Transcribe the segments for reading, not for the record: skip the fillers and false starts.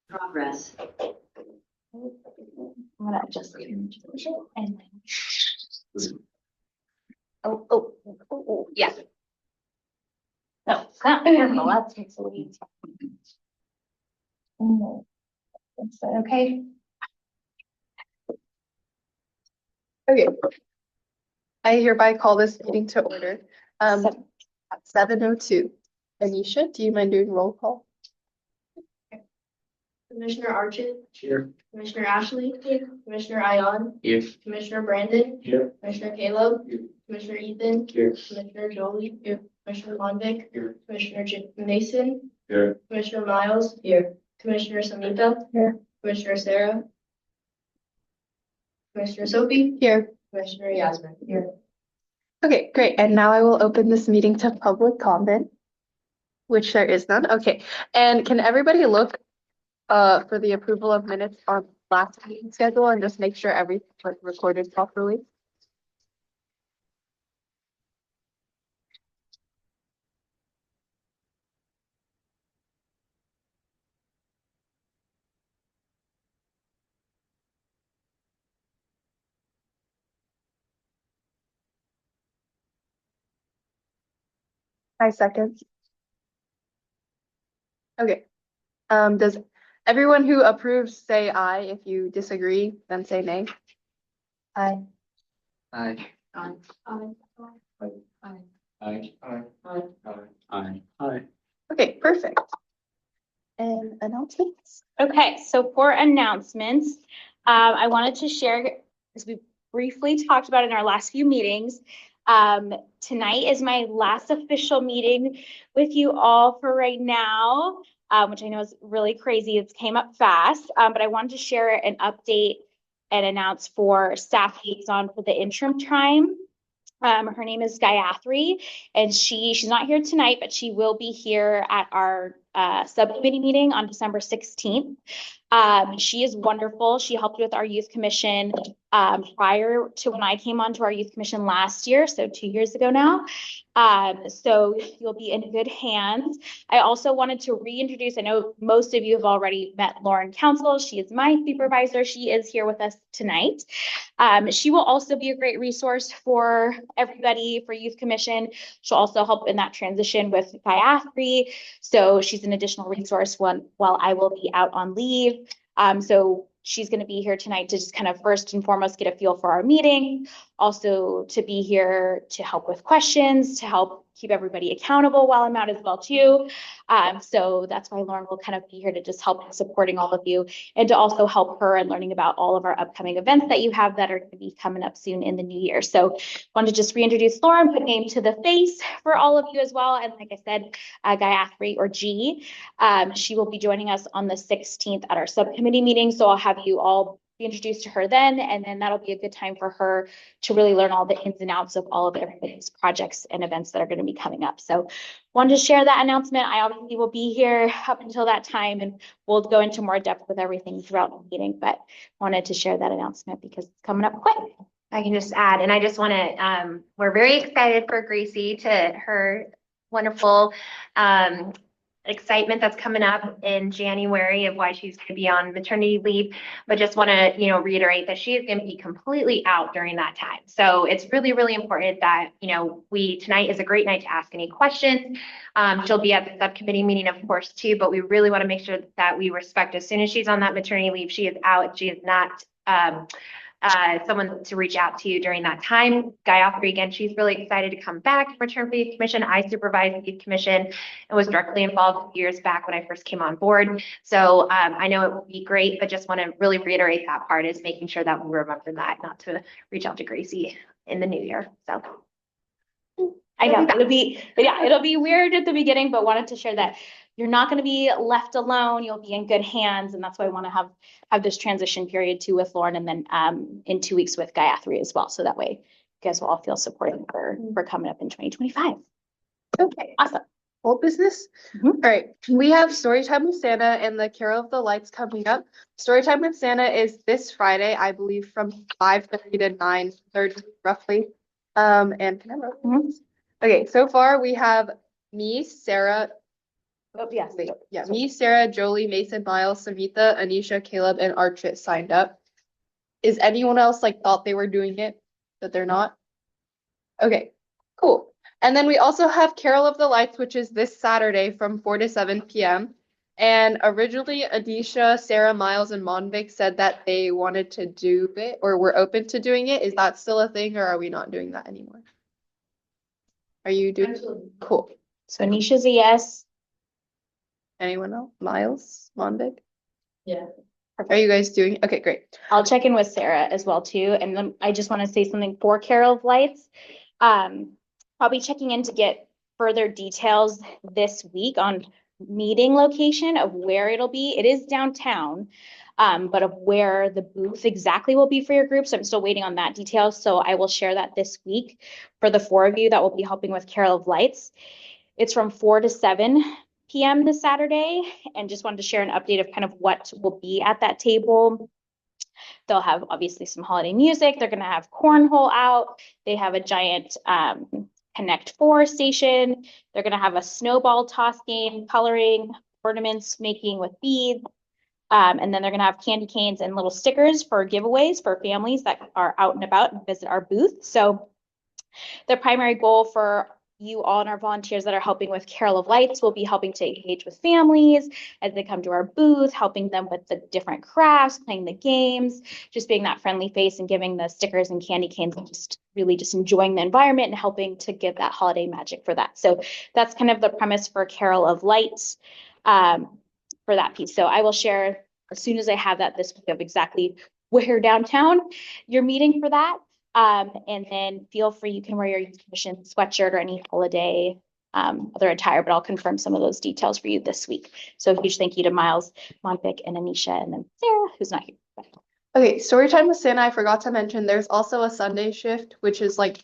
Progress. I'm gonna adjust the image and yeah. No, it's not careful. That takes a little time. Is that okay? Okay. I hereby call this meeting to order. At 7:02. Anisha, do you mind doing roll call? Commissioner Archit, Here. Commissioner Ashley, Commissioner Ion, Here. Commissioner Brandon, Here. Commissioner Caleb, Here. Commissioner Ethan, Here. Commissioner Jolie, Commissioner Lonvick, Here. Commissioner Mason, Here. Commissioner Miles, Commissioner Samita, Here. Commissioner Sarah, Commissioner Sophie, Here. Commissioner Yasmin. Here. Okay, great. And now I will open this meeting to public comment, which there is none. Okay. And can everybody look for the approval of minutes on last meeting schedule and just make sure everything was recorded properly? I second. Okay. Does everyone who approves say aye? If you disagree, then say nay. Aye. Aye. Aye. Aye. Aye. Aye. Aye. Aye. Aye. Okay, perfect. And announcements? Okay, so for announcements, I wanted to share, as we briefly talked about in our last few meetings, tonight is my last official meeting with you all for right now, which I know is really crazy. It came up fast, but I wanted to share an update and announce for staff liaison for the interim time. Her name is Gayatri, and she's not here tonight, but she will be here at our subcommittee meeting on December 16th. She is wonderful. She helped with our youth commission prior to when I came onto our youth commission last year, so 2 years ago now. So you'll be in good hands. I also wanted to reintroduce, I know most of you have already met Lauren Council. She is my supervisor. She is here with us tonight. She will also be a great resource for everybody for youth commission. She'll also help in that transition with Gayatri. So she's an additional resource while I will be out on leave. So she's going to be here tonight to just kind of first and foremost get a feel for our meeting, also to be here to help with questions, to help keep everybody accountable while I'm out as well too. So that's why Lauren will kind of be here to just help supporting all of you and to also help her in learning about all of our upcoming events that you have that are going to be coming up soon in the new year. So wanted to just reintroduce Lauren, put name to the face for all of you as well. And like I said, Gayatri or G, she will be joining us on the 16th at our subcommittee meeting. So I'll have you all be introduced to her then, and then that'll be a good time for her to really learn all the ins and outs of all of everybody's projects and events that are going to be coming up. So wanted to share that announcement. I obviously will be here up until that time, and we'll go into more depth with everything throughout the meeting, but wanted to share that announcement because it's coming up quick. I can just add, and I just want to, we're very excited for Gracie to her wonderful excitement that's coming up in January of why she's going to be on maternity leave, but just want to, reiterate that she is going to be completely out during that time. So it's really, really important that, tonight is a great night to ask any questions. She'll be at the subcommittee meeting, of course, too, but we really want to make sure that we respect as soon as she's on that maternity leave, she is out. She is not, someone to reach out to during that time. Gayatri, again, she's really excited to come back, return for the youth commission. I supervised the youth commission and was directly involved years back when I first came on board. So I know it will be great, but just want to really reiterate that part is making sure that we remember that, not to reach out to Gracie in the new year. So I know it'll be weird at the beginning, but wanted to share that you're not going to be left alone. You'll be in good hands. And that's why I want to have this transition period too with Lauren, and then in 2 weeks with Gayatri as well. So that way you guys will all feel supported for coming up in 2025. Okay, Awesome. Old business. All right, we have Storytime with Santa and the Carol of the Lights coming up. Storytime with Santa is this Friday, I believe, from 5:30 to 9:30 roughly. And can I roll? Okay, so far we have me, Sarah, Oh, yes. Wait, yeah, me, Sarah, Jolie, Mason, Miles, Samantha, Anisha, Caleb, and Archit signed up. Is anyone else like thought they were doing it, that they're not? Okay, cool. And then we also have Carol of the Lights, which is this Saturday from 4 to 7 p.m. And originally, Anisha, Sarah, Miles, and Monvic said that they wanted to do it or were open to doing it. Is that still a thing or are we not doing that anymore? Are you doing? Absolutely. Cool. So Nisha's a yes. Anyone else? Miles, Monvic? Yeah. Are you guys doing? Okay, great. I'll check in with Sarah as well too. And then I just want to say something for Carol of Lights. I'll be checking in to get further details this week on meeting location of where it'll be. It is downtown, but of where the booth exactly will be for your group. So I'm still waiting on that detail. So I will share that this week for the 4 of you that will be helping with Carol of Lights. It's from 4 to 7 p.m. this Saturday, and just wanted to share an update of kind of what will be at that table. They'll have obviously some holiday music. They're going to have cornhole out. They have a giant Connect Four station. They're going to have a snowball toss game, coloring, ornaments making with beads. And then they're going to have candy canes and little stickers for giveaways for families that are out and about and visit our booth. So the primary goal for you all and our volunteers that are helping with Carol of Lights will be helping to engage with families as they come to our booth, helping them with the different crafts, playing the games, just being that friendly face and giving the stickers and candy canes and just really just enjoying the environment and helping to give that holiday magic for that. So that's kind of the premise for Carol of Lights for that piece. So I will share as soon as I have that this week of exactly where downtown you're meeting for that. And then feel free, you can wear your youth commission sweatshirt or any holiday other attire, but I'll confirm some of those details for you this week. So a huge thank you to Miles, Monvic, and Anisha, and then Sarah, who's not here. Okay, story time with Santa. I forgot to mention there's also a Sunday shift, which is like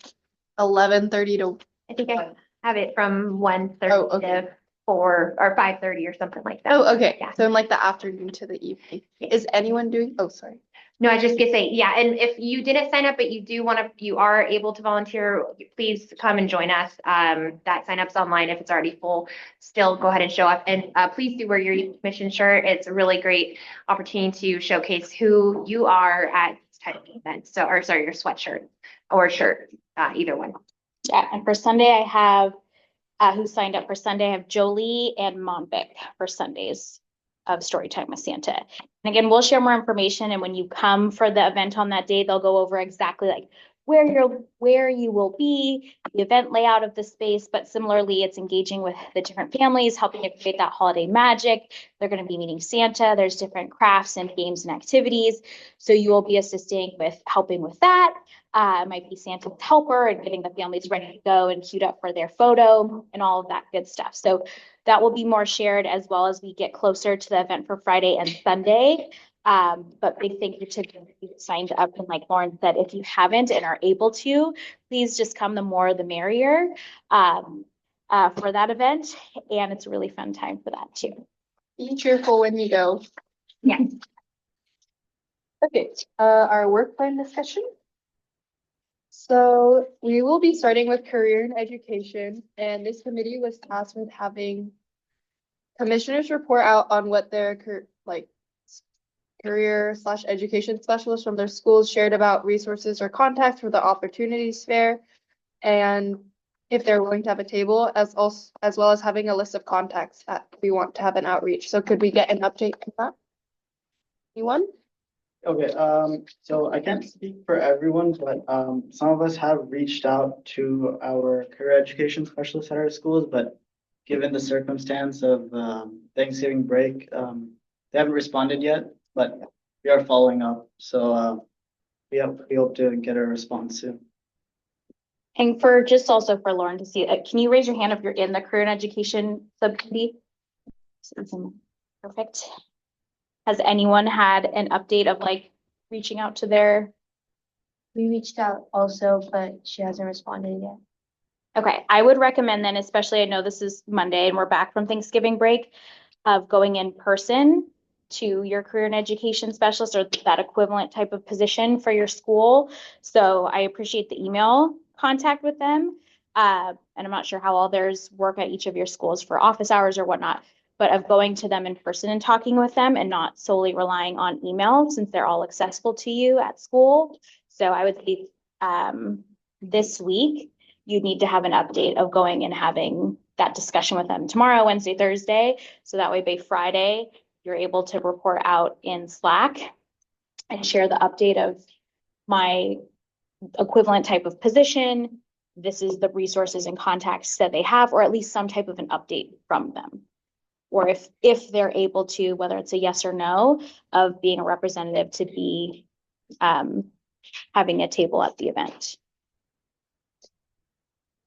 11:30 to. I think I have it from 1:30 Oh, okay. to 4 or 5:30 or something like that. Oh, okay. Yeah. So in like the afternoon to the evening. Is anyone doing? Oh, sorry. No, I just gonna say, yeah, and if you didn't sign up, but you are able to volunteer, please come and join us. That sign up's online. If it's already full, still go ahead and show up. And please do wear your youth commission shirt. It's a really great opportunity to showcase who you are at this type of event. So, or sorry, your sweatshirt or shirt, either one. Yeah, and for Sunday, I have who signed up for Sunday. I have Jolie and Monvic for Sundays of Storytime with Santa. And again, we'll share more information. And when you come for the event on that day, they'll go over exactly like where you will be, the event layout of the space. But similarly, it's engaging with the different families, helping to create that holiday magic. They're going to be meeting Santa. There's different crafts and games and activities. So you will be assisting with helping with that. Might be Santa's helper and getting the families ready to go and queued up for their photo and all of that good stuff. So that will be more shared as well as we get closer to the event for Friday and Sunday. But big thank you to those who signed up. And like Lauren said, if you haven't and are able to, please just come, the more the merrier for that event. And it's a really fun time for that too. Be cheerful when you go. Yeah. Okay, our work plan discussion. So we will be starting with career and education, and this committee was tasked with having commissioners report out on what their career/education specialists from their schools shared about resources or contacts for the opportunities fair, and if they're willing to have a table, as well as having a list of contacts that we want to have an outreach. So could we get an update on that? Anyone? Okay, so I can't speak for everyone, but some of us have reached out to our career education specialists at our schools, but given the circumstance of Thanksgiving break, they haven't responded yet, but we are following up. So we hope to get a response soon. And for just also for Lauren to see, can you raise your hand if you're in the career and education subcommittee? Perfect. Has anyone had an update of like reaching out to their? We reached out also, but she hasn't responded yet. Okay, I would recommend then, especially I know this is Monday and we're back from Thanksgiving break, of going in person to your career and education specialist or that equivalent type of position for your school. So I appreciate the email contact with them. and I'm not sure how all theirs work at each of your schools for office hours or whatnot, but of going to them in person and talking with them and not solely relying on email since they're all accessible to you at school. So I would say this week, you need to have an update of going and having that discussion with them tomorrow, Wednesday, Thursday. So that way by Friday, you're able to report out in Slack and share the update of my equivalent type of position. This is the resources and contacts that they have, or at least some type of an update from them. Or if they're able to, whether it's a yes or no, of being a representative to be having a table at the event.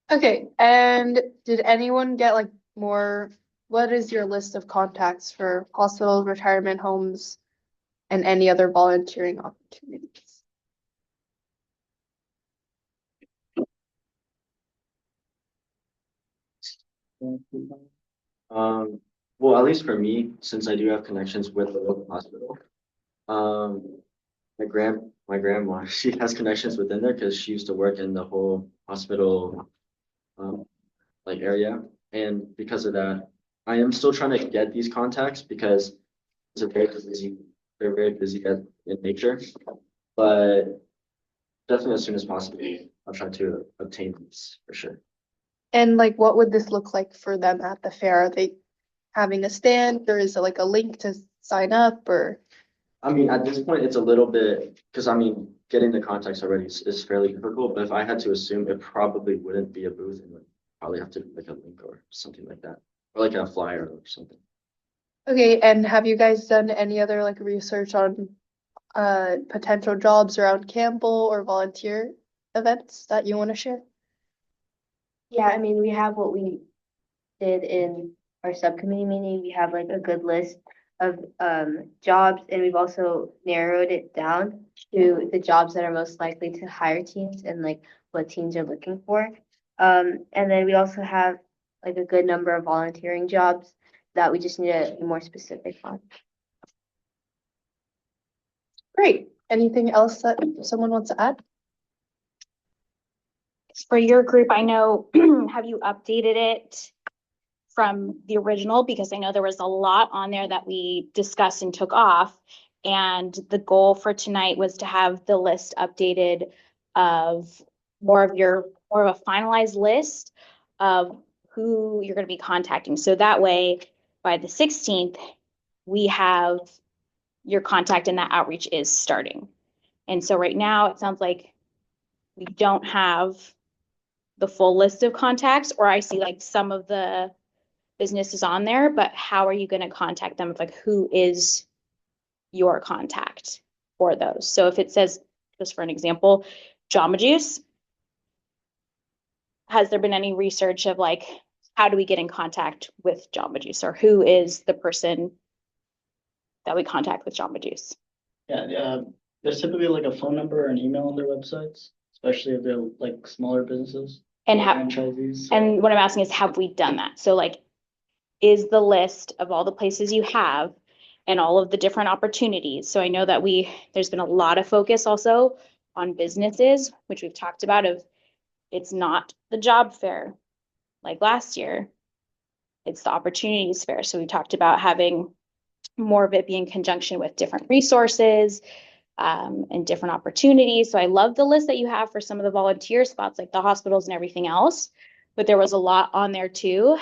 Okay, and did anyone get like what is your list of contacts for hospitals, retirement homes, and any other volunteering opportunities? Well, at least for me, since I do have connections with the local hospital, um, my grandma, she has connections within there because she used to work in the whole hospital, like area. And because of that, I am still trying to get these contacts because it's a they're very busy in nature. But definitely as soon as possible, I'll try to obtain these for sure. And like, what would this look like for them at the fair? Are they having a stand, or is it like a link to sign up, or? I mean, at this point, it's a little bit, because I mean, getting the contacts already is fairly difficult, but if I had to assume, it probably wouldn't be a booth and would probably have to be like a link or something like that, or like a flyer or something. Okay, and have you guys done any other like research on potential jobs around Campbell or volunteer events that you want to share? Yeah, I mean, we have what we did in our subcommittee meeting. We have like a good list of jobs, and we've also narrowed it down to the jobs that are most likely to hire teens and like what teens are looking for. And then we also have like a good number of volunteering jobs that we just need to be more specific on. Great. Anything else that someone wants to add? For your group, I know, have you updated it from the original? Because I know there was a lot on there that we discussed and took off. And the goal for tonight was to have the list updated of more of a finalized list of who you're going to be contacting. So that way, by the 16th, we have your contact and that outreach is starting. And so right now, it sounds like we don't have the full list of contacts, or I see like some of the businesses on there, but how are you going to contact them? Like, who is your contact for those? So if it says, just for an example, Jamba Juice, has there been any research of like, how do we get in contact with Jamba Juice, or who is the person that we contact with Jamba Juice? Yeah, there's typically like a phone number or an email on their websites, especially if they're like smaller businesses. And franchisees. And what I'm asking is, have we done that? So like, is the list of all the places you have and all of the different opportunities. So I know that there's been a lot of focus also on businesses, which we've talked about it's not the job fair like last year. It's the opportunities fair. So we talked about having more of it be in conjunction with different resources and different opportunities. So I love the list that you have for some of the volunteer spots, like the hospitals and everything else. But there was a lot on there too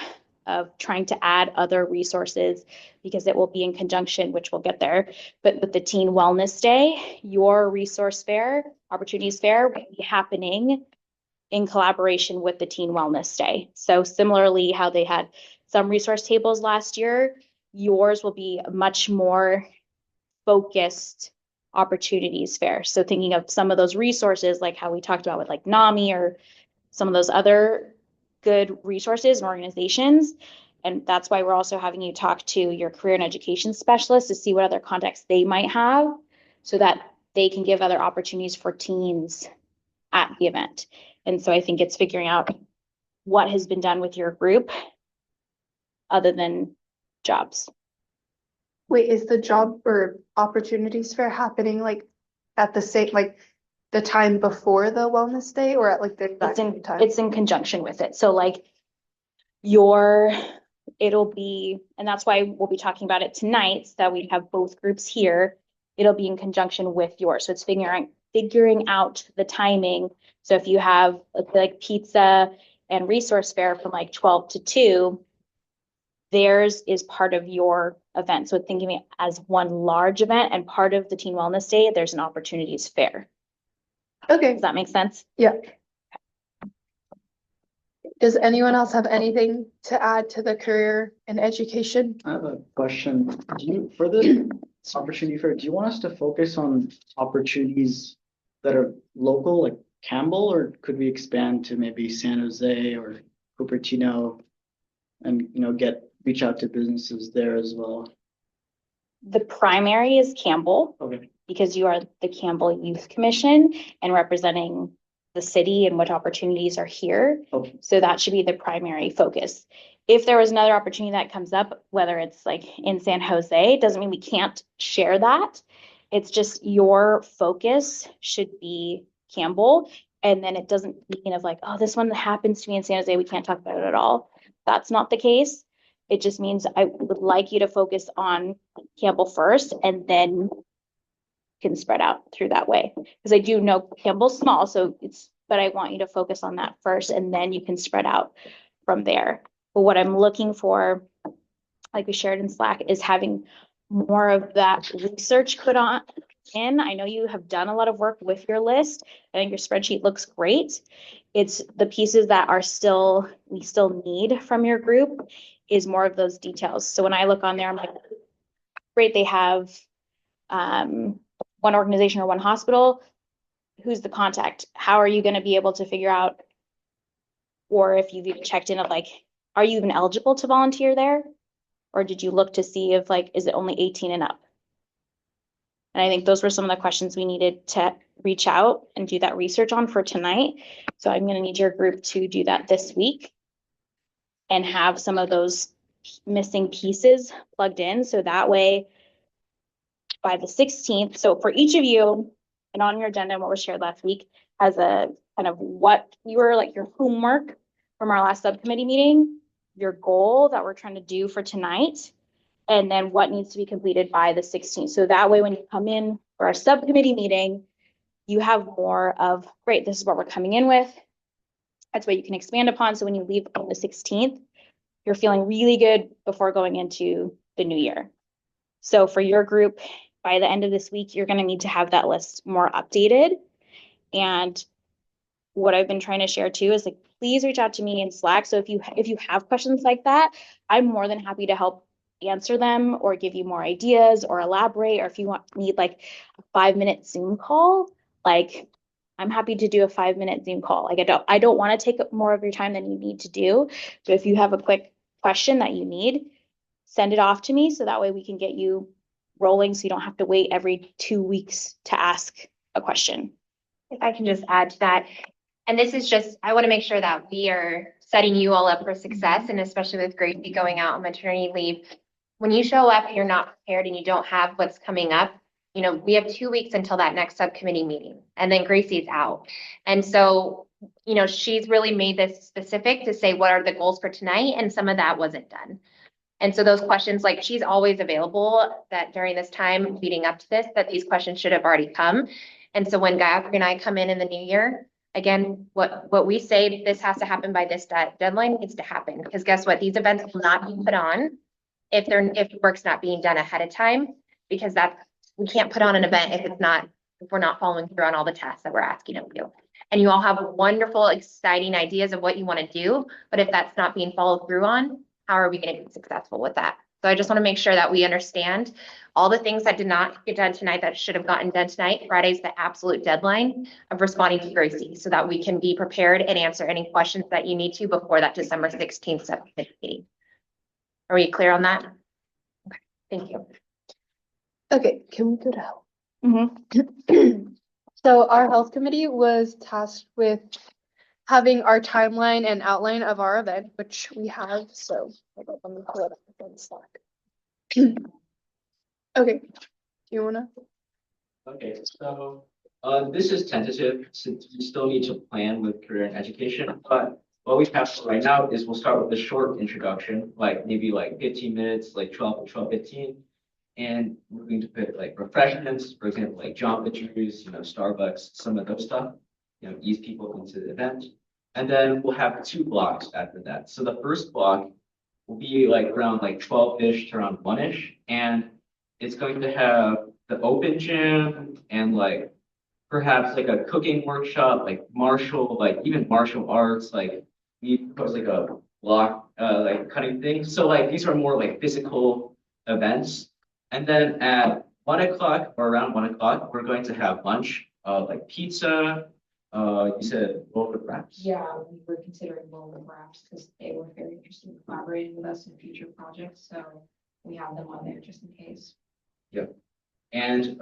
of trying to add other resources because it will be in conjunction, which we'll get there. But with the Teen Wellness Day, your resource fair, opportunities fair will be happening in collaboration with the Teen Wellness Day. So similarly, how they had some resource tables last year, yours will be a much more focused opportunities fair. So thinking of some of those resources, like how we talked about with like NAMI or some of those other good resources and organizations. And that's why we're also having you talk to your career and education specialist to see what other contacts they might have so that they can give other opportunities for teens at the event. And so I think it's figuring out what has been done with your group other than jobs. Wait, is the job or opportunities fair happening like at the same, like the time before the wellness day or at like the exact same time? It's in conjunction with it. So like it'll be, and that's why we'll be talking about it tonight, so that we have both groups here. It'll be in conjunction with yours. So it's figuring out the timing. So if you have like pizza and resource fair from like 12 to 2, theirs is part of your event. So thinking of it as one large event, and part of the Teen Wellness Day, there's an opportunities fair. Okay, Does that make sense? yeah. Does anyone else have anything to add to the career and education? I have a question. For the opportunity fair, do you want us to focus on opportunities that are local, like Campbell, or could we expand to maybe San Jose or Cupertino and, reach out to businesses there as well? The primary is Campbell, Okay. because you are the Campbell Youth Commission and representing the city and what opportunities are here. Okay. So that should be the primary focus. If there was another opportunity that comes up, whether it's like in San Jose, doesn't mean we can't share that. It's just your focus should be Campbell. And then it doesn't mean of like, oh, this one that happens to me in San Jose, we can't talk about it at all. That's not the case. It just means I would like you to focus on Campbell first, and then can spread out through that way. Because I do know Campbell's small, but I want you to focus on that first, and then you can spread out from there. But what I'm looking for, like we shared in Slack, is having more of that research put on in. I know you have done a lot of work with your list. I think your spreadsheet looks great. It's the pieces that we still need from your group is more of those details. So when I look on there, I'm like, great, they have one organization or one hospital. Who's the contact? How are you going to be able to figure out, or if you've even checked in of like, are you even eligible to volunteer there? Or did you look to see if like, is it only 18 and up? And I think those were some of the questions we needed to reach out and do that research on for tonight. So I'm going to need your group to do that this week and have some of those missing pieces plugged in. So that way by the 16th, so for each of you, and on your agenda and what was shared last week, as a kind of what you were like your homework from our last subcommittee meeting, your goal that we're trying to do for tonight, and then what needs to be completed by the 16th. So that way, when you come in for our subcommittee meeting, you have more of, great, this is what we're coming in with. That's what you can expand upon. So when you leave on the 16th, you're feeling really good before going into the new year. So for your group, by the end of this week, you're going to need to have that list more updated. And what I've been trying to share too is like, please reach out to me in Slack. So if you have questions like that, I'm more than happy to help answer them or give you more ideas or elaborate. Or if you need like a 5-minute Zoom call, like I'm happy to do a 5-minute Zoom call. Like I don't want to take more of your time than you need to do. But if you have a quick question that you need, send it off to me so that way we can get you rolling so you don't have to wait every 2 weeks to ask a question. If I can just add to that, and this is just, I want to make sure that we are setting you all up for success, and especially with Gracie going out on maternity leave. When you show up, you're not prepared and you don't have what's coming up, we have 2 weeks until that next subcommittee meeting, and then Gracie's out. And so, she's really made this specific to say, what are the goals for tonight? And some of that wasn't done. And so those questions, like she's always available that during this time leading up to this, that these questions should have already come. And so when Gayatri and I come in the new year, again, what we say, this has to happen by this deadline needs to happen. Because guess what? These events will not be put on if work's not being done ahead of time, because we can't put on an event if we're not following through on all the tasks that we're asking of you. And you all have wonderful, exciting ideas of what you want to do, but if that's not being followed through on, how are we going to be successful with that? So I just want to make sure that we understand all the things that did not get done tonight that should have gotten done tonight. Friday's the absolute deadline of responding to Gracie so that we can be prepared and answer any questions that you need to before that December 16th subcommittee meeting. Are we clear on that? Okay, thank you. Okay, can we go to health? Mm-hmm. So our health committee was tasked with having our timeline and outline of our event, which we have. So hold on, let me pull it up on Slack. Okay, do you wanna? Okay, so This is tentative since we still need to plan with career and education, but what we have right now is we'll start with a short introduction, like maybe like 15 minutes, like 12 to 12:15. And we're going to put like refreshments, for example, like Jamba Juice, Starbucks, some of those stuff, ease people into the event. And then we'll have 2 blocks after that. So the first block will be like around like 12-ish to around 1-ish. And it's going to have the open gym and like perhaps like a cooking workshop, like even martial arts, like we propose like a block, like cutting thing. So like these are more like physical events. And then at 1 o'clock or around 1 o'clock, we're going to have lunch, like pizza. You said roll with wraps. Yeah, we were considering Rolling Wraps because they were very interested in collaborating with us in future projects, so we have them on there just in case. Yep. And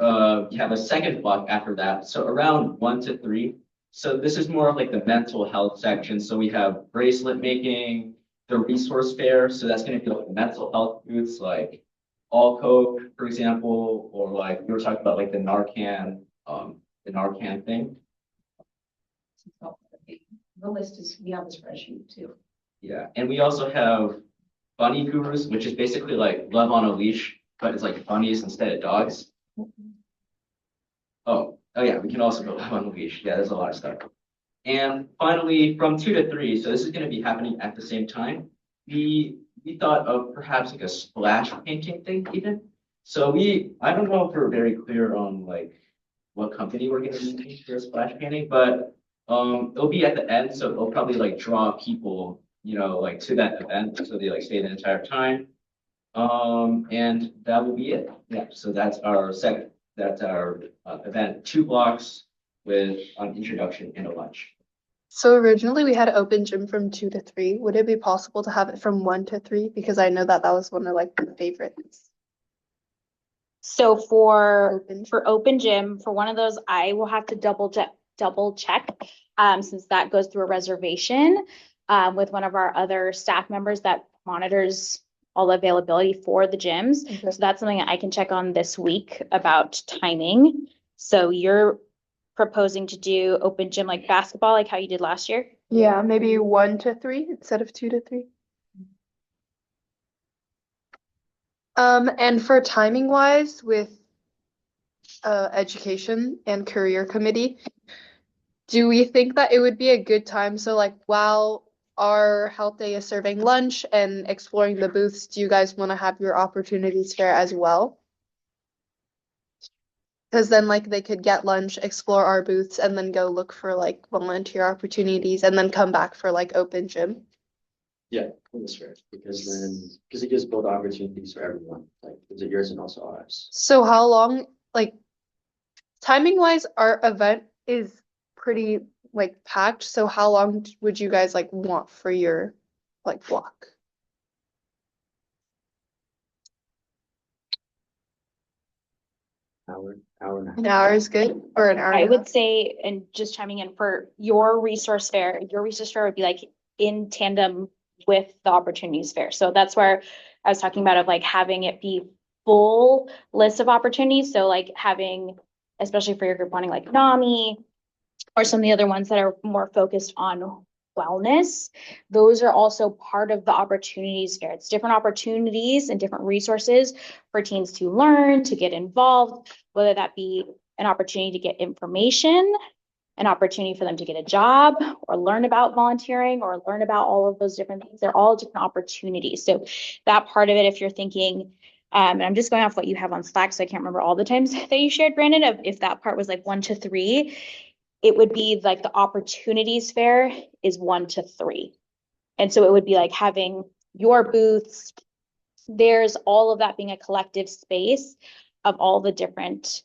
we have a second block after that, so around 1 to 3. So this is more of like the mental health section. So we have bracelet making, the resource fair. So that's going to be like mental health booths, like All Coke, for example, or like we were talking about like the Narcan thing. The list is, we have the spreadsheet too. Yeah, and we also have bunny gurus, which is basically like love on a leash, but it's like bunnies instead of dogs. Oh yeah, we can also go love on a leash. Yeah, there's a lot of stuff. And finally, from 2 to 3, so this is going to be happening at the same time. We thought of perhaps like a splash painting thing even. So I don't know if we're very clear on like what company we're going to use for a splash painting, but it'll be at the end, so it'll probably like draw people, like to that event, so they like stay the entire time. And that will be it. Yeah, so that's our event, 2 blocks with an introduction and a lunch. So originally we had open gym from 2 to 3. Would it be possible to have it from 1 to 3? Because I know that was one of like the favorites. So for Open. open gym, for one of those, I will have to double check, since that goes through a reservation, with one of our other staff members that monitors all the availability for the gyms. Okay. So that's something that I can check on this week about timing. So you're proposing to do open gym like basketball, like how you did last year? Yeah, maybe 1 to 3 instead of 2 to 3. And for timing wise with education and career committee, do we think that it would be a good time? So like while our health day is serving lunch and exploring the booths, do you guys want to have your opportunities fair as well? Because then like they could get lunch, explore our booths, and then go look for like volunteer opportunities and then come back for like open gym. Yeah, that's fair, because it gives both opportunities for everyone, like, is it yours and also ours? So how long, like timing wise, our event is pretty like packed. So how long would you guys like want for your like block? Hour and a half. An hour is good, or an hour? I and a would half? say, and just chiming in for your resource fair would be like in tandem with the opportunities fair. So that's where I was talking about of like having it be full list of opportunities. So like having, especially for your group wanting like NAMI or some of the other ones that are more focused on wellness, those are also part of the opportunities fair. It's different opportunities and different resources for teens to learn, to get involved, whether that be an opportunity to get information, an opportunity for them to get a job or learn about volunteering or learn about all of those different things. They're all different opportunities. So that part of it, if you're thinking, and I'm just going off what you have on Slack, so I can't remember all the times that you shared, Brandon, of if that part was like 1 to 3, it would be like the opportunities fair is 1 to 3. And so it would be like having your booths, there's all of that being a collective space of all the different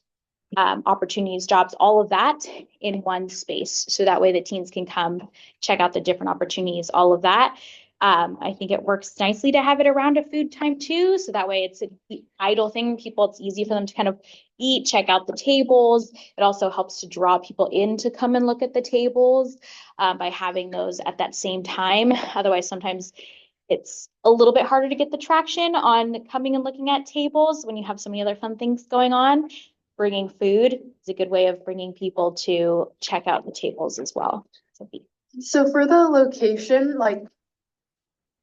opportunities, jobs, all of that in one space. So that way the teens can come check out the different opportunities, all of that. I think it works nicely to have it around a food time too. So that way it's an idle thing. It's easy for them to kind of eat, check out the tables. It also helps to draw people in to come and look at the tables by having those at that same time. Otherwise, sometimes it's a little bit harder to get the traction on coming and looking at tables when you have so many other fun things going on. bringing food is a good way of bringing people to check out the tables as well. So for the location, like,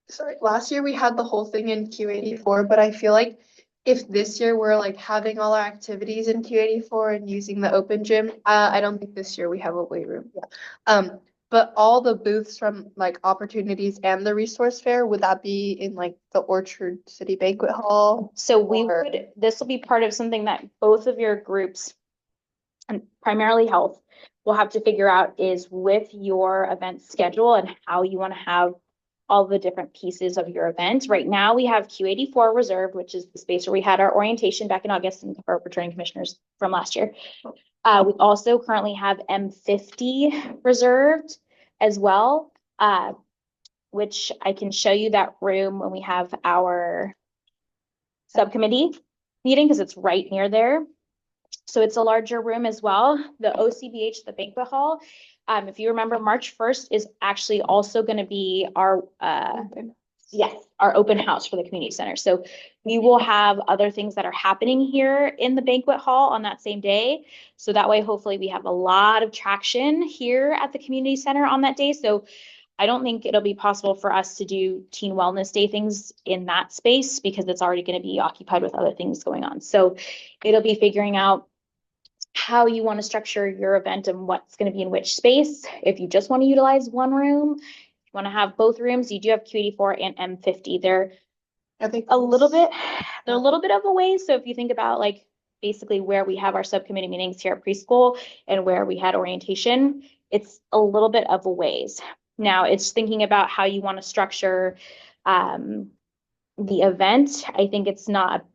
sorry, last year we had the whole thing in Q84, but I feel like if this year we're like having all our activities in Q84 and using the open gym, I don't think this year we have a weight room. Yeah. But all the booths from like opportunities and the resource fair, would that be in like the Orchard City Banquet Hall? So we Or- would, this will be part of something that both of your groups, and primarily health, will have to figure out is with your event schedule and how you want to have all the different pieces of your event. Right now, we have Q84 reserved, which is the space where we had our orientation back in August and for returning commissioners from last year. We also currently have M50 reserved as well, which I can show you that room when we have our subcommittee meeting because it's right near there. So it's a larger room as well. The OCBH, the banquet hall, if you remember, March 1st is actually also going to be our our open house for the community center. So we will have other things that are happening here in the banquet hall on that same day. So that way, hopefully we have a lot of traction here at the community center on that day. So I don't think it'll be possible for us to do teen wellness day things in that space because it's already going to be occupied with other things going on. So it'll be figuring out how you want to structure your event and what's going to be in which space. If you just want to utilize one room, you want to have both rooms, you do have Q84 and M50. They're a little bit of a ways. So if you think about like basically where we have our subcommittee meetings here at preschool and where we had orientation, it's a little bit of a ways. Now it's thinking about how you want to structure the event. I think it's not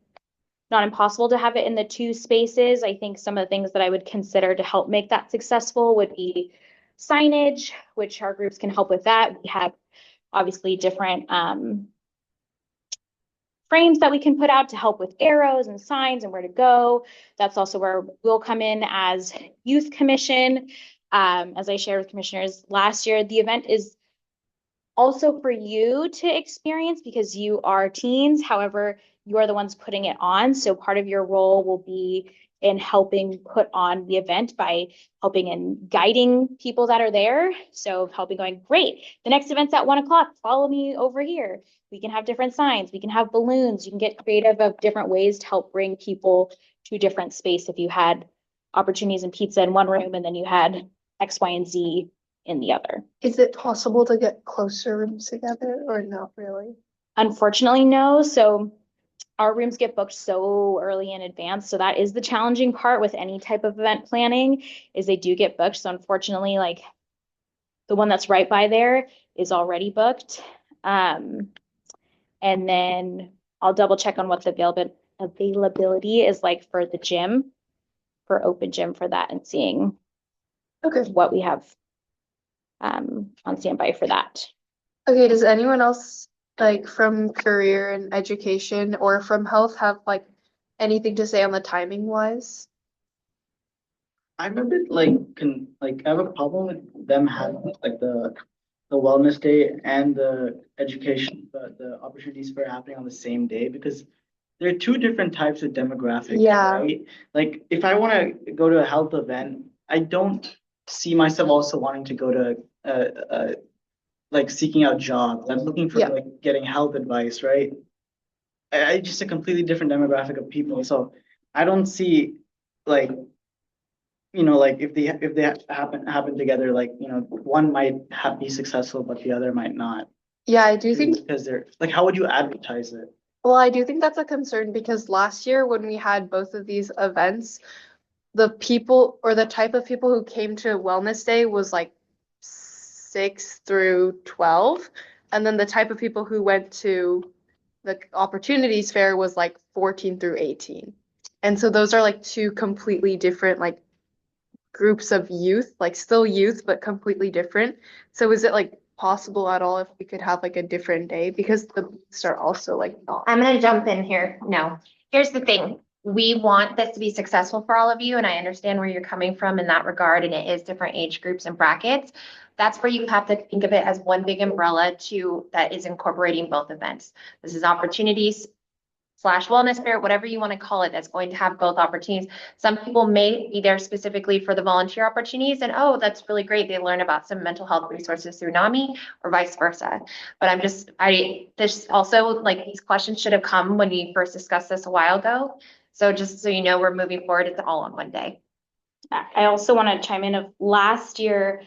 impossible to have it in the two spaces. I think some of the things that I would consider to help make that successful would be signage, which our groups can help with that. We have obviously different frames that we can put out to help with arrows and signs and where to go. That's also where we'll come in as youth commission. As I shared with commissioners last year, the event is also for you to experience because you are teens. However, you are the ones putting it on. So part of your role will be in helping put on the event by helping and guiding people that are there. So helping going, great, the next event's at 1 o'clock, follow me over here. We can have different signs, we can have balloons, you can get creative of different ways to help bring people to different space. If you had opportunities in pizza in one room and then you had X, Y, and Z in the other. Is it possible to get closer rooms together or not really? Unfortunately, no. So our rooms get booked so early in advance. So that is the challenging part with any type of event planning is they do get booked. So unfortunately, like the one that's right by there is already booked. And then I'll double check on what the availability is like for the gym, for open gym for that and seeing what we have on standby for that. Okay, does anyone else like from career and education or from health have like anything to say on the timing wise? I'm a bit like I have a problem with them having like the wellness day and the education, the opportunities for happening on the same day because they're two different types of demographics, Yeah. right? Like if I want to go to a health event, I don't see myself also wanting to go to like seeking out jobs. I'm looking for Yeah. like getting health advice, right? I just a completely different demographic of people. So I don't see like like if they happen together, like one might be successful, but the other might not. Yeah, I do think, Because they're like, how would you advertise it? well, I do think that's a concern because last year when we had both of these events, the people or the type of people who came to Wellness Day was like 6 through 12. And then the type of people who went to the Opportunities Fair was like 14 through 18. And so those are like two completely different like groups of youth, like still youth, but completely different. So is it like possible at all if we could have like a different day? Because the booths are also like not. I'm gonna jump in here. No, here's the thing. We want this to be successful for all of you, and I understand where you're coming from in that regard, and it is different age groups and brackets. That's where you have to think of it as one big umbrella that is incorporating both events. This is opportunities wellness fair, whatever you want to call it, that's going to have both opportunities. Some people may be there specifically for the volunteer opportunities, and oh, that's really great. They learn about some mental health resources through NAMI or vice versa. But this also, like, these questions should have come when we first discussed this a while ago. So just so you know, we're moving forward. It's all on one day. I also want to chime in of last year,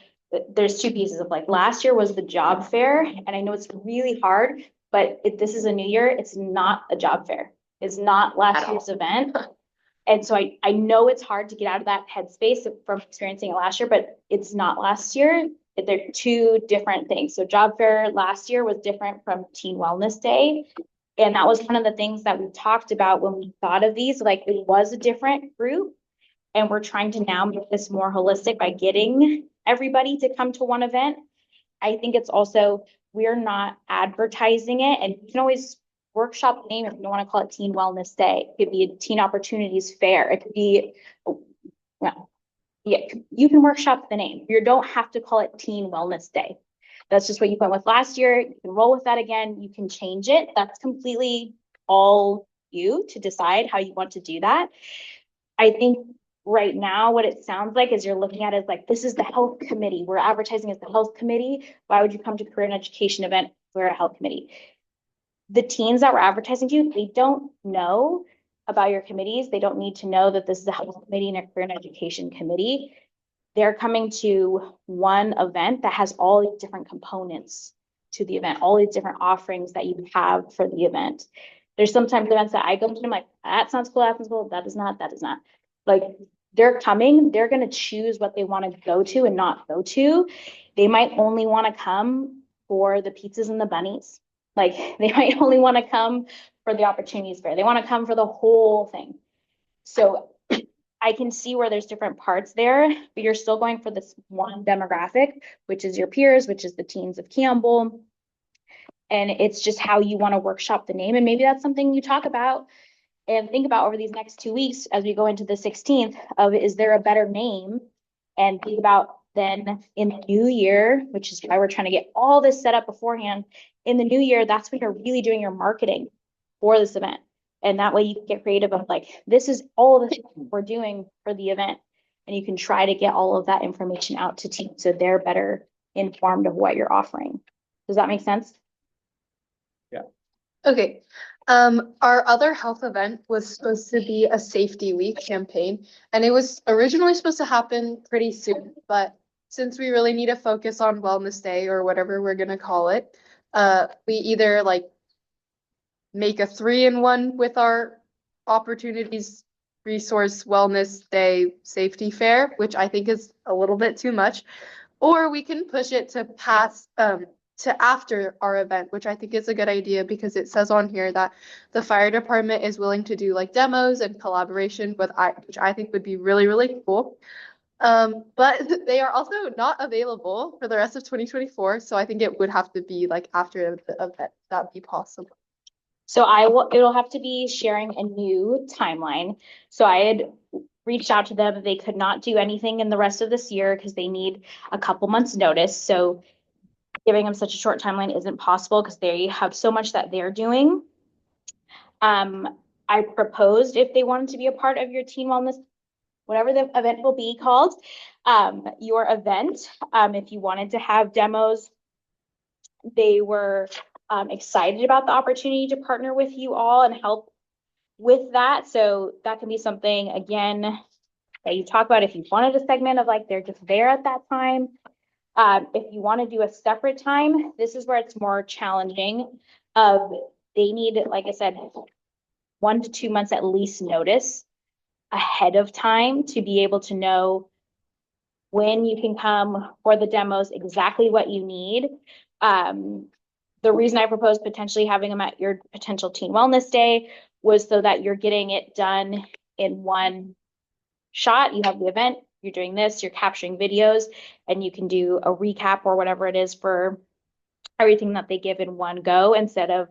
there's two pieces of like, last year was the job fair, and I know it's really hard, but if this is a new year, it's not a job fair. It's not last At all. year's event. And so I know it's hard to get out of that headspace from experiencing it last year, but it's not last year. They're two different things. So job fair last year was different from Teen Wellness Day. And that was one of the things that we talked about when we thought of these, like it was a different group. And we're trying to now make this more holistic by getting everybody to come to one event. I think it's also, we're not advertising it, and you can always workshop the name if you don't want to call it Teen Wellness Day. It could be a Teen Opportunities Fair. It could be, well, yeah, you can workshop the name. You don't have to call it Teen Wellness Day. That's just what you went with last year. You can roll with that again. You can change it. That's completely all you to decide how you want to do that. I think right now, what it sounds like is you're looking at it like, this is the health committee. We're advertising as the health committee. Why would you come to career and education event? We're a health committee. The teens that we're advertising to, they don't know about your committees. They don't need to know that this is a health committee and a career and education committee. They're coming to one event that has all these different components to the event, all these different offerings that you have for the event. There's sometimes events that I go to, and I'm like, that sounds cool, that sounds cool, that is not. Like, they're coming, they're gonna choose what they want to go to and not go to. They might only want to come for the pizzas and the bunnies. Like, they might only want to come for the opportunities fair. They want to come for the whole thing. So I can see where there's different parts there, but you're still going for this one demographic, which is your peers, which is the teens of Campbell. And it's just how you want to workshop the name. And maybe that's something you talk about and think about over these next 2 weeks as we go into the 16th of, is there a better name? And think about then in the new year, which is why we're trying to get all this set up beforehand. In the new year, that's when you're really doing your marketing for this event. And that way you can get creative of like, this is all the things we're doing for the event. And you can try to get all of that information out to teams so they're better informed of what you're offering. Does that make sense? Okay. Our other health event was supposed to be a safety week campaign, and it was originally supposed to happen pretty soon, but since we really need to focus on Wellness Day or whatever we're gonna call it, we either like make a 3-in-1 with our opportunities, resource, Wellness Day, safety fair, which I think is a little bit too much, or we can push it to to after our event, which I think is a good idea because it says on here that the fire department is willing to do like demos and collaboration with which I think would be really, really cool. But they are also not available for the rest of 2024. So I think it would have to be like after the event, that'd be possible. So it'll have to be sharing a new timeline. So I had reached out to them. They could not do anything in the rest of this year because they need a couple months notice. So giving them such a short timeline isn't possible because they have so much that they're doing. I proposed if they wanted to be a part of your teen wellness, whatever the event will be called, your event, if you wanted to have demos, they were excited about the opportunity to partner with you all and help with that. So that can be something, again, that you talk about if you wanted a segment of like, they're just there at that time. If you want to do a separate time, this is where it's more challenging. They need, like I said, 1 to 2 months at least notice ahead of time to be able to know when you can come for the demos, exactly what you need. The reason I proposed potentially having them at your potential Teen Wellness Day was so that you're getting it done in one shot. You have the event, you're doing this, you're capturing videos, and you can do a recap or whatever it is for everything that they give in one go instead of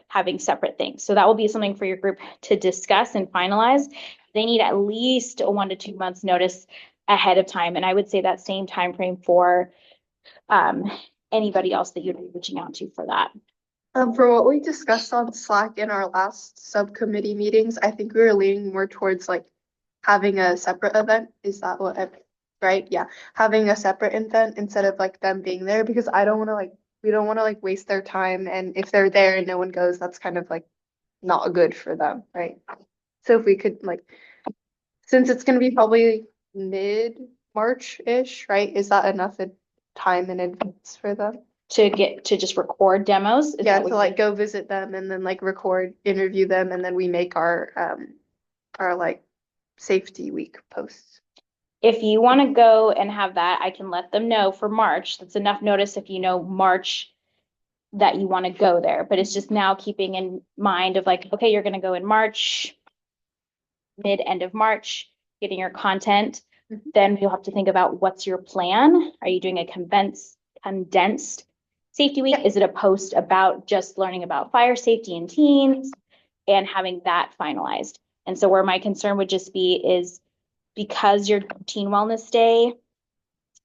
having separate things. So that will be something for your group to discuss and finalize. They need at least a 1 to 2 months notice ahead of time. And I would say that same time frame for anybody else that you'd be reaching out to for that. From what we discussed on Slack in our last subcommittee meetings, I think we were leaning more towards like having a separate event. Is that what, right? Yeah, having a separate event instead of like them being there because I don't want to like, we don't want to like waste their time. And if they're there and no one goes, that's kind of like not good for them, right? So if we could like, since it's gonna be probably mid-March-ish, right? Is that enough time in advance for them? To get to just record demos? Is Yeah, that what to like go visit them and then like record, interview them, and then we make our like safety week posts. If you want to go and have that, I can let them know for March. That's enough notice if you know March that you want to go there. But it's just now keeping in mind of like, okay, you're going to go in March, end of March, getting your content. Mhm. Then you'll have to think about what's your plan. Are you doing a condensed safety week? Is it a post about just learning about fire safety in teens and having that finalized? And so where my concern would just be is because your teen wellness day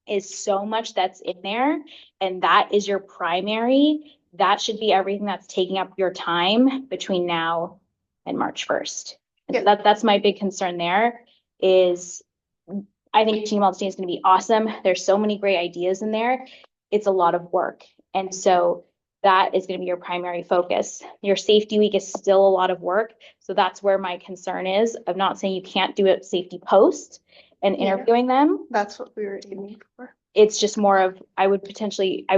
is so much that's in there and that is your primary, that should be everything that's taking up your time between now and March 1st. And so that's my big concern there is I think Teen Wellness Day is going to be awesome. There's so many great ideas in there. It's a lot of work. And so that is going to be your primary focus. Your safety week is still a lot of work. So that's where my concern is. I'm not saying you can't do a safety post and Yeah. interviewing them. That's what we were aiming for. It's just more of, I would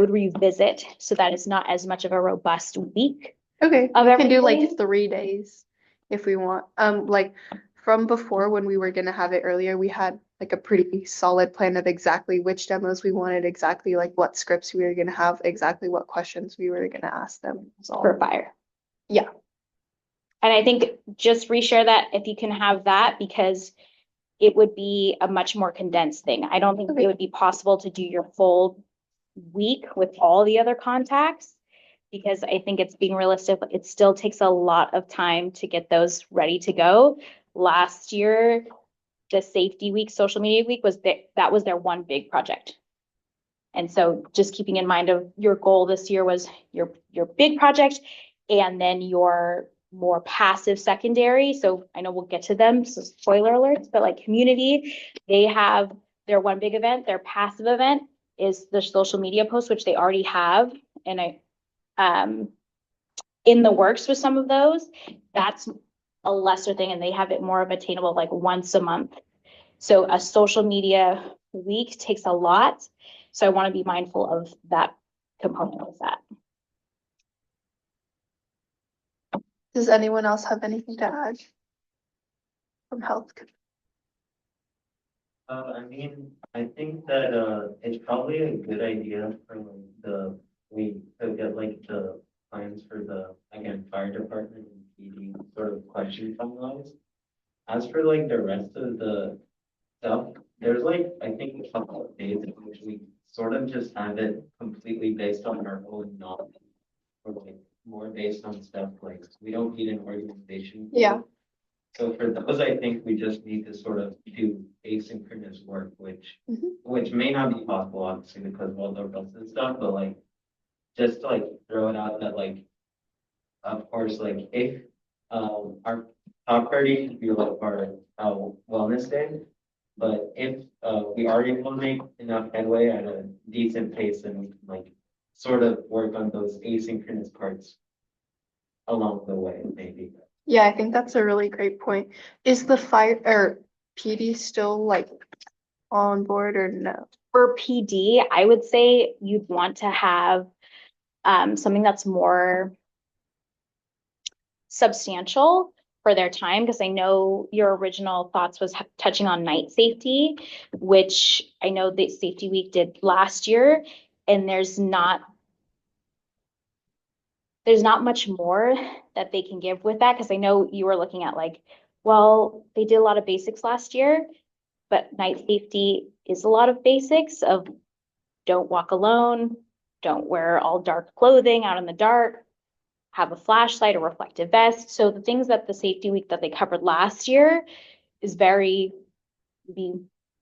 revisit so that it's not as much of a robust week. Okay, Of we can do everything? like 3 days if we want. Like from before when we were gonna have it earlier, we had like a pretty solid plan of exactly which demos we wanted, exactly like what scripts we were gonna have, exactly what questions we were gonna ask them. So For fire. Yeah. And I think just reshare that if you can have that because it would be a much more condensed thing. I don't think Okay. it would be possible to do your full week with all the other contacts because I think it's being realistic. It still takes a lot of time to get those ready to go. Last year, the safety week, social media week that was their one big project. And so just keeping in mind of your goal this year was your big project and then your more passive secondary. So I know we'll get to them, so spoiler alerts, but like community, they have their one big event, their passive event is the social media post, which they already have. And in the works with some of those, that's a lesser thing and they have it more of attainable like once a month. So a social media week takes a lot. So I want to be mindful of that component of that. Does anyone else have anything to add from health? I think that, it's probably a good idea for like we could get like the plans for the, again, fire department and PD sort of question finalized. As for like the rest of the stuff, there's like, I think a couple of days in which we sort of just have it completely based on our own knowledge. Or like more based on stuff like, we don't need an organization. Yeah. So for those, I think we just need to sort of do asynchronous work, which may not be possible, obviously, because of all the rest and stuff, but like, just to like throw it out that like, of course, like if, our top priority should be like our, wellness day. But if, we are able to make enough headway at a decent pace, then we can like sort of work on those asynchronous parts along the way, maybe. Yeah, I think that's a really great point. Is the fire or PD still like on board or no? For PD, I would say you'd want to have something that's more substantial for their time because I know your original thoughts was touching on night safety, which I know that Safety Week did last year, and there's not much more that they can give with that because I know you were looking at like, well, they did a lot of basics last year, but night safety is a lot of basics of don't walk alone, don't wear all dark clothing out in the dark, have a flashlight, a reflective vest. So the things that the safety week that they covered last year is be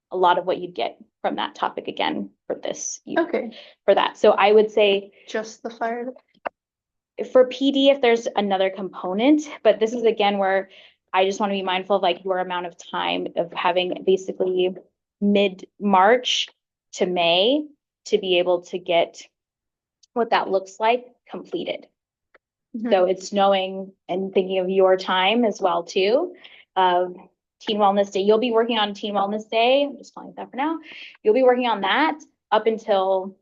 a lot of what you'd get from that topic again for this year. Okay, For that. So I would say just the fire. for PD, if there's another component, but this is again where I just want to be mindful of like your amount of time of having basically mid-March to May to be able to get what that looks like completed. So it's knowing and thinking of your time as well too. Teen Wellness Day, you'll be working on Teen Wellness Day. I'm just calling it that for now. You'll be working on that up until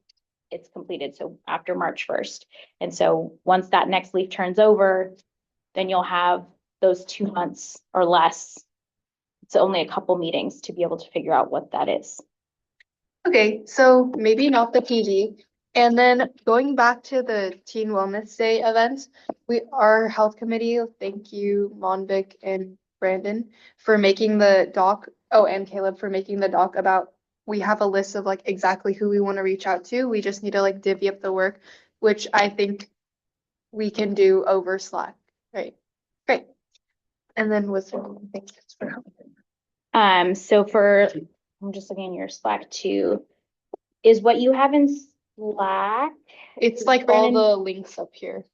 it's completed. So after March 1st. And so once that next leaf turns over, then you'll have those 2 months or less. It's only a couple meetings to be able to figure out what that is. Okay, so maybe not the PD. And then going back to the Teen Wellness Day events, our health committee, thank you, Monvic and Brandon, for making the doc. Oh, and Caleb for making the doc about, we have a list of like exactly who we want to reach out to. We just need to like divvy up the work, which I think we can do over Slack. Right. Great. And then was there anything else for help? So I'm just looking in your Slack too. Is what you have in Slack? It's like all Brandon- the links up here.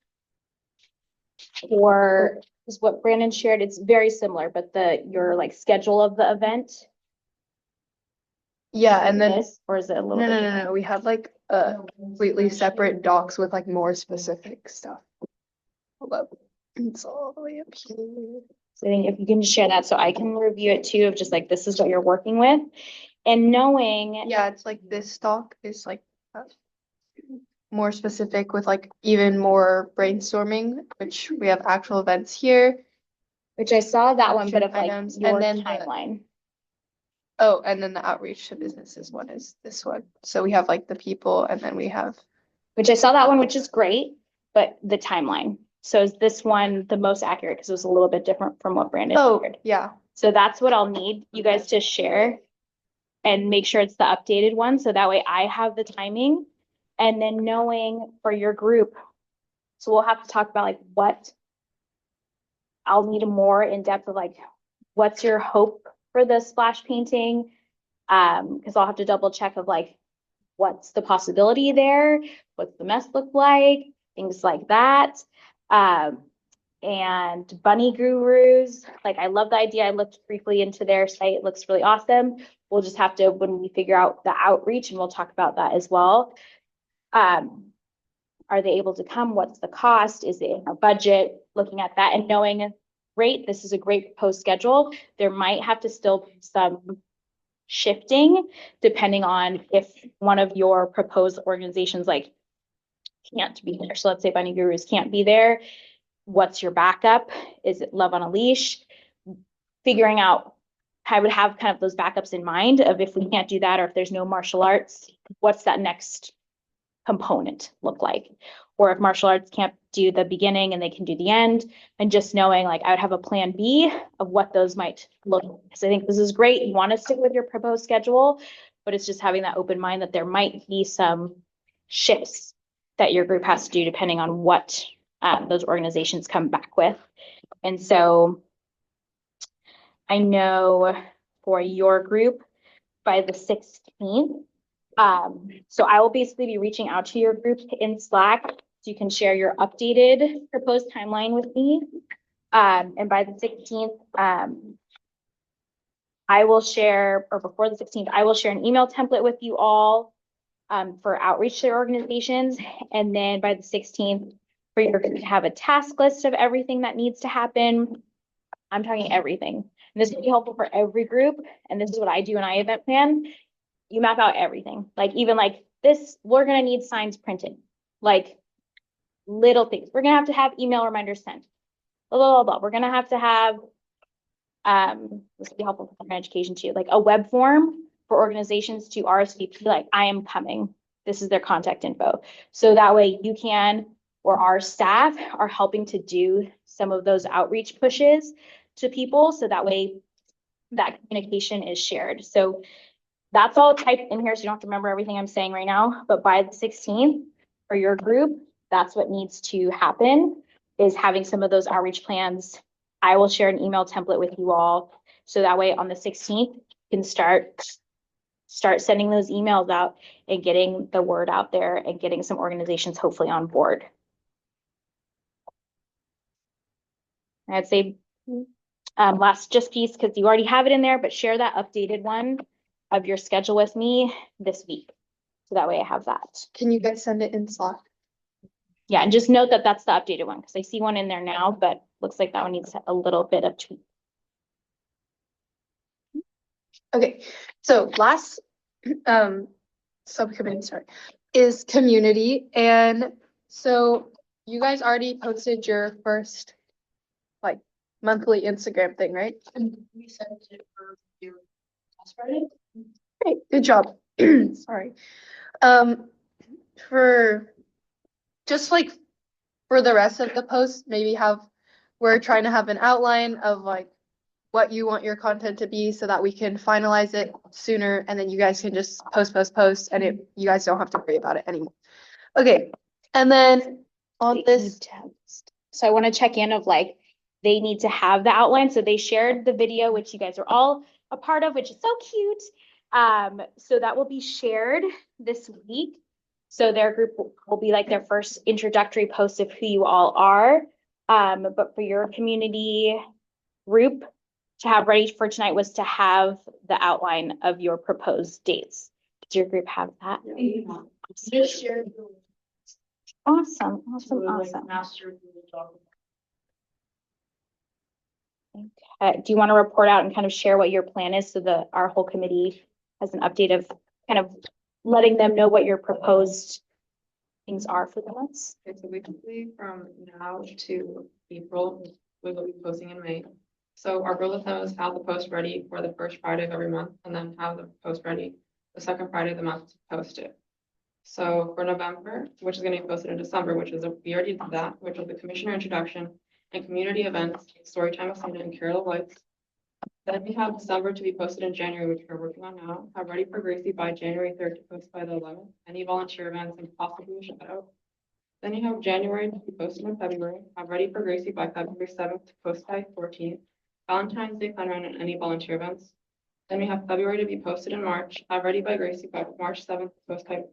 Or is what Brandon shared, it's very similar, but your like schedule of the event? Yeah, and then Or is it a little no, bit no, no, different? no. We have like completely separate docs with like more specific stuff. Hold up. It's all the way up here. So I think if you can share that so I can review it too, of just like, this is what you're working with. And knowing, Yeah, it's like this doc is like more specific with like even more brainstorming, which we have actual events here. which I saw that one, but Action of like items, your and then the- timeline. Oh, and then the outreach to businesses one is this one. So we have like the people and then we have, Which I saw that one, which is great, but the timeline. So is this one the most accurate? Because it was a little bit different from what Brandon oh, shared. yeah. So that's what I'll need you guys to share and make sure it's the updated one. So that way I have the timing and then knowing for your group. So we'll have to talk about like what I'll need a more in depth of like, what's your hope for the splash painting? Because I'll have to double check of like, what's the possibility there? What's the mess look like? Things like that. And bunny gurus, like I love the idea. I looked briefly into their site. It looks really awesome. We'll just have to, when we figure out the outreach, and we'll talk about that as well. Are they able to come? What's the cost? Is it in our budget? Looking at that and knowing, great, this is a great proposed schedule. There might have to still be some shifting depending on if one of your proposed organizations like can't be there. So let's say Bunny Gurus can't be there. What's your backup? Is it Love on a Leash? Figuring out, I would have kind of those backups in mind of if we can't do that or if there's no martial arts, what's that next component look like? Or if martial arts can't do the beginning and they can do the end, and just knowing like I would have a plan B of what those might look like. Because I think this is great. You want to stick with your proposed schedule, but it's just having that open mind that there might be some shifts that your group has to do depending on what those organizations come back with. And so I know for your group by the 16th, so I will basically be reaching out to your group in Slack so you can share your updated proposed timeline with me. And by the 16th, I will share, or before the 16th, I will share an email template with you all for outreach to organizations. And then by the 16th, for your group to have a task list of everything that needs to happen. I'm talking everything. And this will be helpful for every group. And this is what I do when I event plan. You map out everything. Like even like this, we're gonna need signs printed. Like little things. We're gonna have to have email reminders sent. Blah, blah, blah, blah. We're gonna have to have, this will be helpful for education too, like a web form for organizations to RSVP, like I am coming. This is their contact info. So that way you can, or our staff are helping to do some of those outreach pushes to people. So that way that communication is shared. So that's all typed in here. So you don't have to remember everything I'm saying right now, but by the 16th for your group, that's what needs to happen, is having some of those outreach plans. I will share an email template with you all. So that way on the 16th, you can start sending those emails out and getting the word out there and getting some organizations hopefully on board. I'd say last just piece, because you already have it in there, but share that updated one of your schedule with me this week. So that way I have that. Can you guys send it in Slack? Yeah, and just note that that's the updated one, because I see one in there now, but looks like that one needs a little bit of tweak. Okay, so last subcommittee, sorry, is community. And so you guys already posted your first like monthly Instagram thing, right? And we sent it for your last Friday. Great, good job. Sorry. For just like for the rest of the post, maybe we're trying to have an outline of like what you want your content to be so that we can finalize it sooner and then you guys can just post, and you guys don't have to worry about it anymore. Okay, and then on this, So I want to check in of like, they need to have the outline. So they shared the video, which you guys are all a part of, which is so cute. So that will be shared this week. So their group will be like their first introductory post of who you all are. But for your community group to have ready for tonight was to have the outline of your proposed dates. Does your group have that? Just share. Awesome, So like awesome. master Google Doc. Do you want to report out and kind of share what your plan is so that our whole committee has an update of kind of letting them know what your proposed things are for the months? Okay, so basically from now to April, we will be posting in May. So our goal with them is have the post ready for the first Friday of every month and then have the post ready the second Friday of the month to post it. So for November, which is going to be posted in December, we already did that, which is the commissioner introduction and community events, Storytime with Santa and Carol Lights. Then we have December to be posted in January, which we're working on now. Have ready for Gracie by January 3rd to post by the 11th. Any volunteer events and possibly a shout out. Then you have January to be posted in February. Have ready for Gracie by February 7th to post by 14th. Valentine's Day fun run and any volunteer events. Then we have February to be posted in March. Have ready by Gracie by March 7th to post by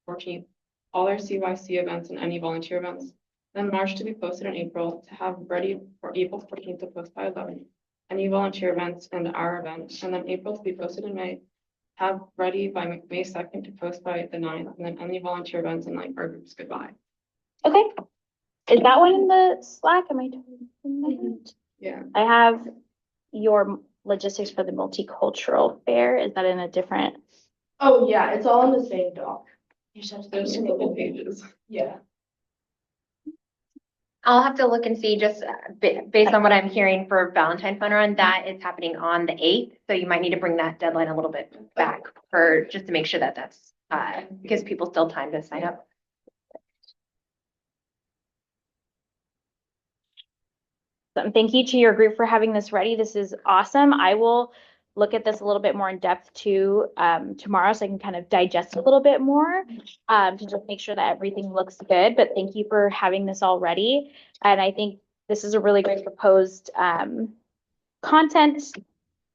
14th. All our CYC events and any volunteer events. Then March to be posted in April to have ready for April 14th to post by 11th. Any volunteer events and our event, and then April to be posted in May. Have ready by May 2nd to post by the 9th, and then any volunteer events and like our group's goodbye. Okay. Is that one in the Slack? Am I doing? Yeah. I have your logistics for the multicultural fair. Is that in a different? Oh, yeah, it's all in the same doc. There's a couple pages. Yeah. I'll have to look and see just based on what I'm hearing for Valentine Fun Run, that is happening on the 8th. So you might need to bring that deadline a little bit back for just to make sure that that's gives people still time to sign up. Thank you to your group for having this ready. This is awesome. I will look at this a little bit more in depth too tomorrow, so I can kind of digest a little bit more to just make sure that everything looks good. But thank you for having this all ready. And I think this is a really great proposed content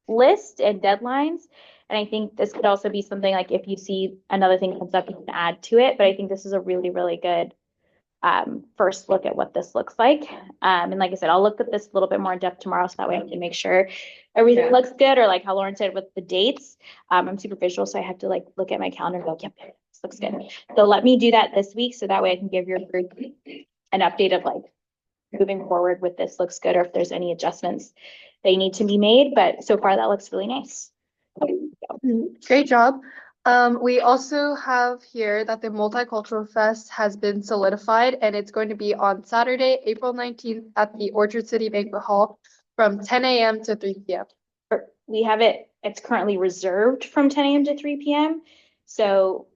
list and deadlines. And I think this could also be something like if you see another thing comes up, you can add to it. But I think this is a really, really good first look at what this looks like. And like I said, I'll look at this a little bit more in depth tomorrow, so that way I can make sure everything looks good, or like how Lauren said with the dates. I'm super visual, so I have to like look at my calendar and go, yep, this looks good. So let me do that this week, so that way I can give your group an update of like moving forward with this looks good, or if there's any adjustments they need to be made. But so far that looks really nice. great job. We also have here that the Multicultural Fest has been solidified, and it's going to be on Saturday, April 19th at the Orchard City Banquet Hall from 10 a.m. to 3 p.m. We have it's currently reserved from 10 a.m. to 3 p.m. So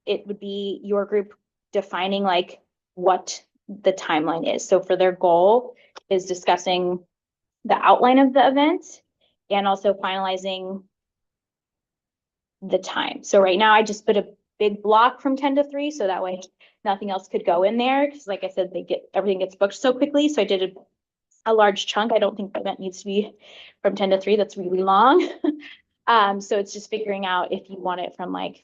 it would be your group defining like what the timeline is. So for their goal is discussing the outline of the event and also finalizing the time. So right now I just put a big block from 10 to 3, so that way nothing else could go in there. Because like I said, everything gets booked so quickly. So I did a large chunk. I don't think the event needs to be from 10 to 3. That's really long. So it's just figuring out if you want it from like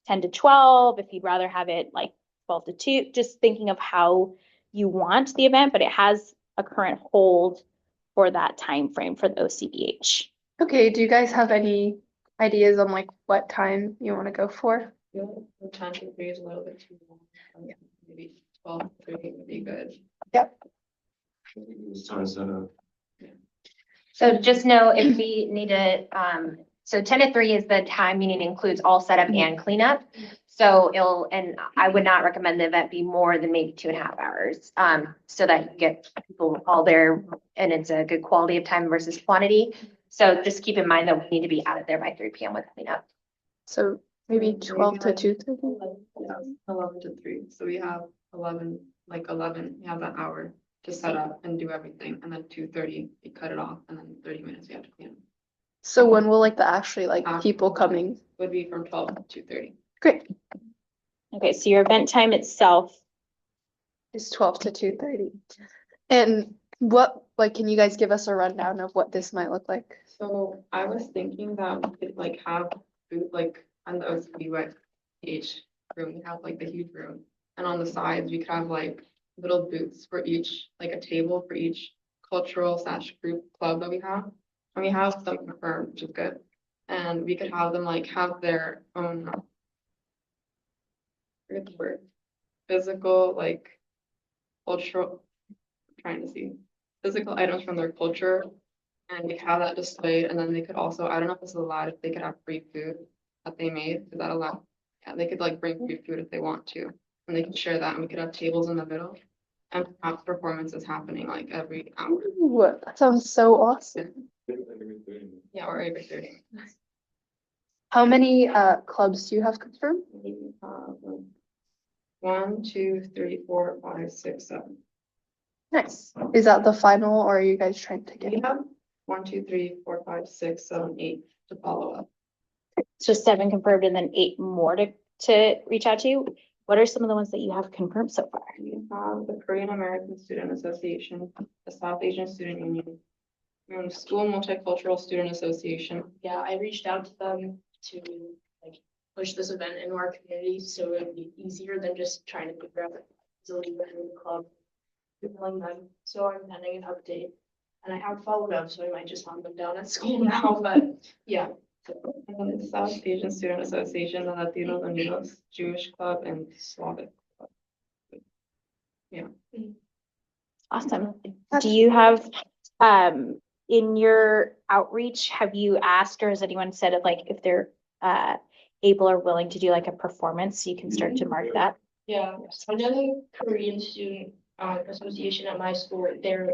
10 to 12, if you'd rather have it like 12 to 2, just thinking of how you want the event, but it has a current hold for that time frame for the OCBH. Okay, do you guys have any ideas on like what time you want to go for? Yeah, the 10 to 3 is a little bit too long. Maybe 12 to 3 would be good. So just know if we need to, so 10 to 3 is the time, meaning includes all setup and cleanup. So and I would not recommend the event be more than maybe 2.5 hours, so that you get people all there and it's a good quality of time versus quantity. So just keep in mind that we need to be out of there by 3 p.m. with cleanup. So maybe Maybe 12 to like 2:30? Yeah, 11 to 3. So we have 11, we have that hour to set up and do everything. And then 2:30, we cut it off. And then 30 minutes we have to clean. So when will like the actually like people coming? Would be from 12 to 2:30. Great, Okay, so your event time itself, it's 12 to 2:30. And what, like, can you guys give us a rundown of what this might look like? So I was thinking that we could like have food like on the OCBH room, we have like the huge room. And on the sides, we could have like little booths for each, like a table for each cultural / group club that we have. And we have some confirmed, which is good. And we could have them like have their own, I forget the word, physical, like cultural, I'm trying to see, physical items from their culture. And we have that displayed, and then they could also, I don't know if this is allowed, if they could have free food that they made, is that allowed? Yeah, they could like bring free food if they want to, and they could share that, and we could have tables in the middle. And perhaps performances happening like every hour. Ooh, that sounds so awesome. Yeah, or every 30. How many clubs do you have confirmed? We have 1, 2, 3, 4, 5, 6, 7. Nice. Is that the final or are you guys trying to We get? have 1, 2, 3, 4, 5, 6, 7, 8 to follow up. so 7 confirmed and then 8 more to reach out to. What are some of the ones that you have confirmed so far? We have the Korean American Student Association, the South Asian Student Union, School Multicultural Student Association. Yeah, I reached out to them to like push this event into our community, so it would be easier than just trying to figure out easily within the club. Telling them, so I'm pending an update. And I have followed up, so I might just hunt them down at school now, but yeah. And then the South Asian Student Association, the Latinos Unidos, Jewish Club, and Slavic Club. Yeah. Awesome. Do you have, in your outreach, have you asked or has anyone said of like if they're able or willing to do like a performance so you can start to mark that? Yeah, so I know the Korean Student Association at my school, they're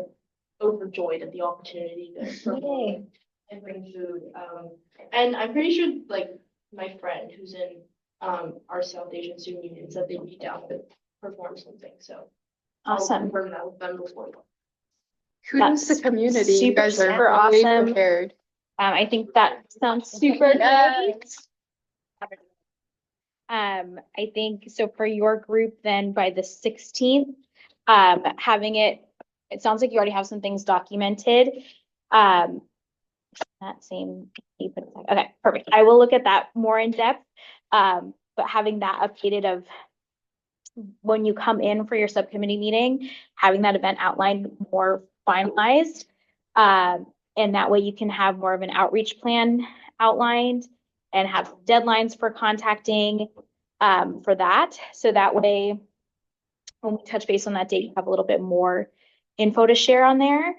overjoyed at the opportunity to perform and bring food. And I'm pretty sure like my friend who's in our South Asian Student Union said they'd be down to perform something, so. I'll Awesome. confirm that with them before. Kudos to That's community. You super, guys are super really awesome. prepared. I think that sounds super good. I think so for your group then by the 16th, having it sounds like you already have some things documented. That same, okay, perfect. I will look at that more in depth. But having that updated of when you come in for your subcommittee meeting, having that event outlined more finalized. And that way you can have more of an outreach plan outlined and have deadlines for contacting for that. So that way, when we touch base on that date, you have a little bit more info to share on there.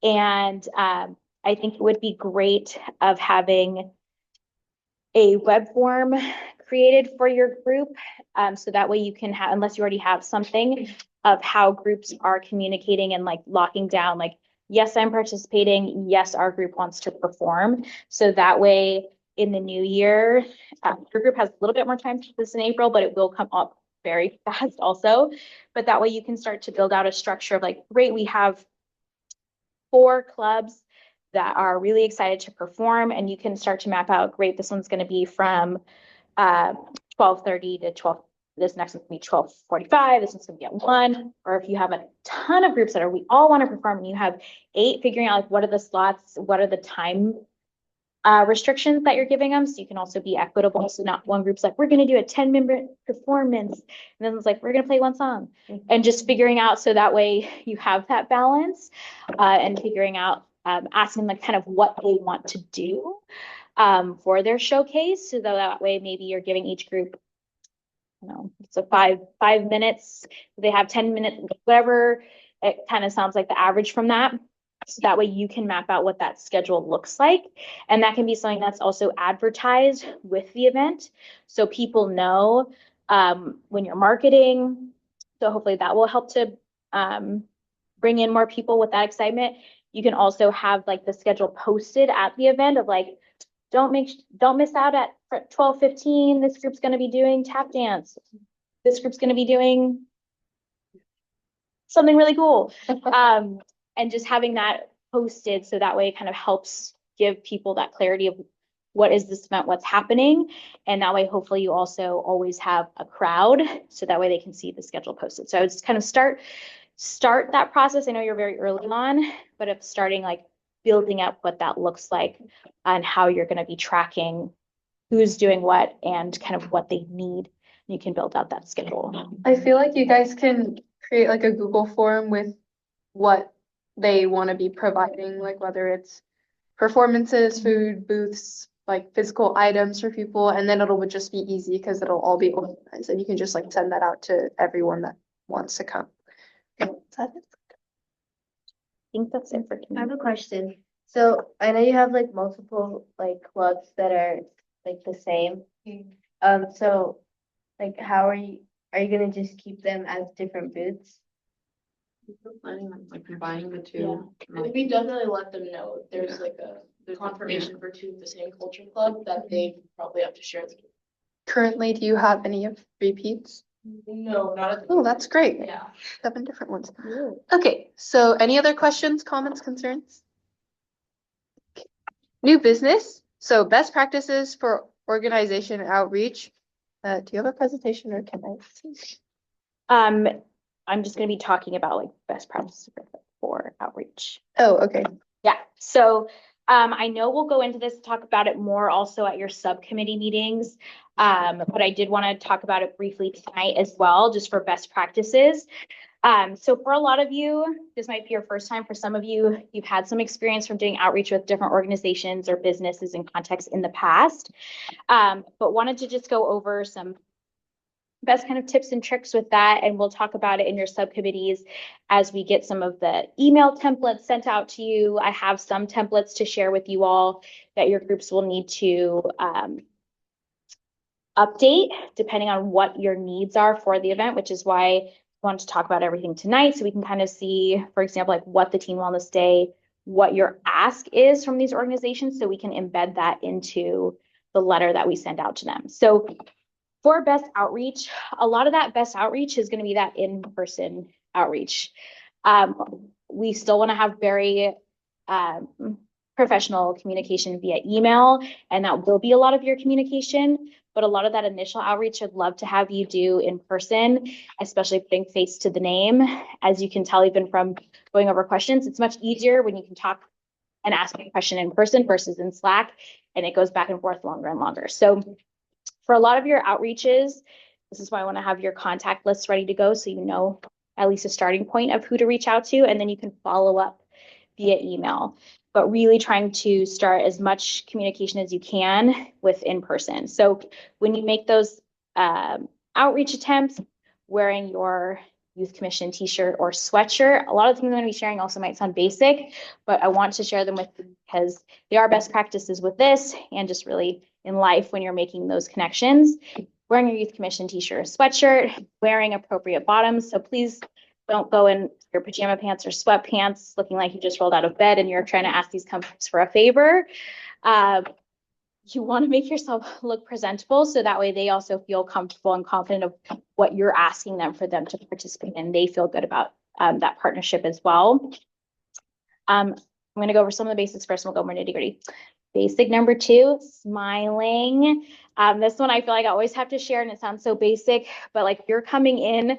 And I think it would be great of having a web form created for your group. So that way you can have, unless you already have something of how groups are communicating and like locking down, like, yes, I'm participating. Yes, our group wants to perform. So that way in the new year, your group has a little bit more time to do this in April, but it will come up very fast also. But that way you can start to build out a structure of like, great, we have 4 clubs that are really excited to perform, and you can start to map out, great, this one's going to be from 12:30 to 12. This next one's gonna be 12:45. This one's gonna be at 1. Or if you have a ton of groups that are, we all want to perform, and you have 8, figuring out like what are the slots, what are the time restrictions that you're giving them. So you can also be equitable. So not one group's like, we're going to do a 10-minute performance. And then it's like, we're going to play one song and just figuring out. So that way you have that balance and figuring out, asking them kind of what they want to do for their showcase. So that way maybe you're giving each group, you know, so 5 minutes, they have 10 minutes, whatever. It kind of sounds like the average from that. So that way you can map out what that schedule looks like. And that can be something that's also advertised with the event. So people know when you're marketing. So hopefully that will help to bring in more people with that excitement. You can also have like the schedule posted at the event of like, don't miss out at 12:15. This group's going to be doing tap dance. This group's going to be doing something really cool. And just having that posted so that way it kind of helps give people that clarity of what is this event, what's happening. And that way, hopefully you also always have a crowd so that way they can see the schedule posted. So I would just kind of start that process. I know you're very early on, but if starting like building up what that looks like and how you're going to be tracking who's doing what and kind of what they need, you can build out that schedule. I feel like you guys can create like a Google form with what they want to be providing, like whether it's performances, food, booths, like physical items for people, and then it'll just be easy because it'll all be organized and you can just like send that out to everyone that wants to come. Is that it? I think that's it for I have tonight. a question. So I know you have like multiple like clubs that are like the same. So like how are you gonna just keep them as different booths? We're planning on like combining the two. Yeah. like, We definitely let them know if there's like a confirmation for two of the same culture club that they probably have to share the. Currently, do you have any of repeats? No, not at the. Oh, that's great. Yeah. 7 different ones. Okay, so any other questions, comments, concerns? New business, so best practices for organization outreach. Do you have a presentation or can I? I'm just going to be talking about like best practices for outreach. Oh, okay. Yeah, so I know we'll go into this, talk about it more also at your subcommittee meetings. But I did want to talk about it briefly tonight as well, just for best practices. So for a lot of you, this might be your first time. For some of you, you've had some experience from doing outreach with different organizations or businesses and contexts in the past. But wanted to just go over some best kind of tips and tricks with that. And we'll talk about it in your subcommittees as we get some of the email templates sent out to you. I have some templates to share with you all that your groups will need to update depending on what your needs are for the event, which is why I want to talk about everything tonight so we can kind of see, for example, like what the Teen Wellness Day, what your ask is from these organizations so we can embed that into the letter that we send out to them. So for best outreach, a lot of that best outreach is going to be that in-person outreach. We still want to have very professional communication via email, and that will be a lot of your communication. But a lot of that initial outreach, I'd love to have you do in person, especially putting face to the name. As you can tell, even from going over questions, it's much easier when you can talk and ask a question in person versus in Slack, and it goes back and forth longer and longer. So for a lot of your outreaches, this is why I want to have your contact list ready to go so you know at least a starting point of who to reach out to, and then you can follow up via email. But really trying to start as much communication as you can with in person. So when you make those outreach attempts, wearing your youth commission t-shirt or sweatshirt, a lot of things I'm going to be sharing also might sound basic, but I want to share them with you because they are best practices with this and just really in life when you're making those connections. Wearing your youth commission t-shirt or sweatshirt, wearing appropriate bottoms. So please don't go in your pajama pants or sweatpants looking like you just rolled out of bed and you're trying to ask these companies for a favor. You want to make yourself look presentable so that way they also feel comfortable and confident of what you're asking them for them to participate in. They feel good about that partnership as well. I'm going to go over some of the basics first and we'll go more nitty gritty. Basic number 2, smiling. This one I feel like I always have to share and it sounds so basic, but like you're coming in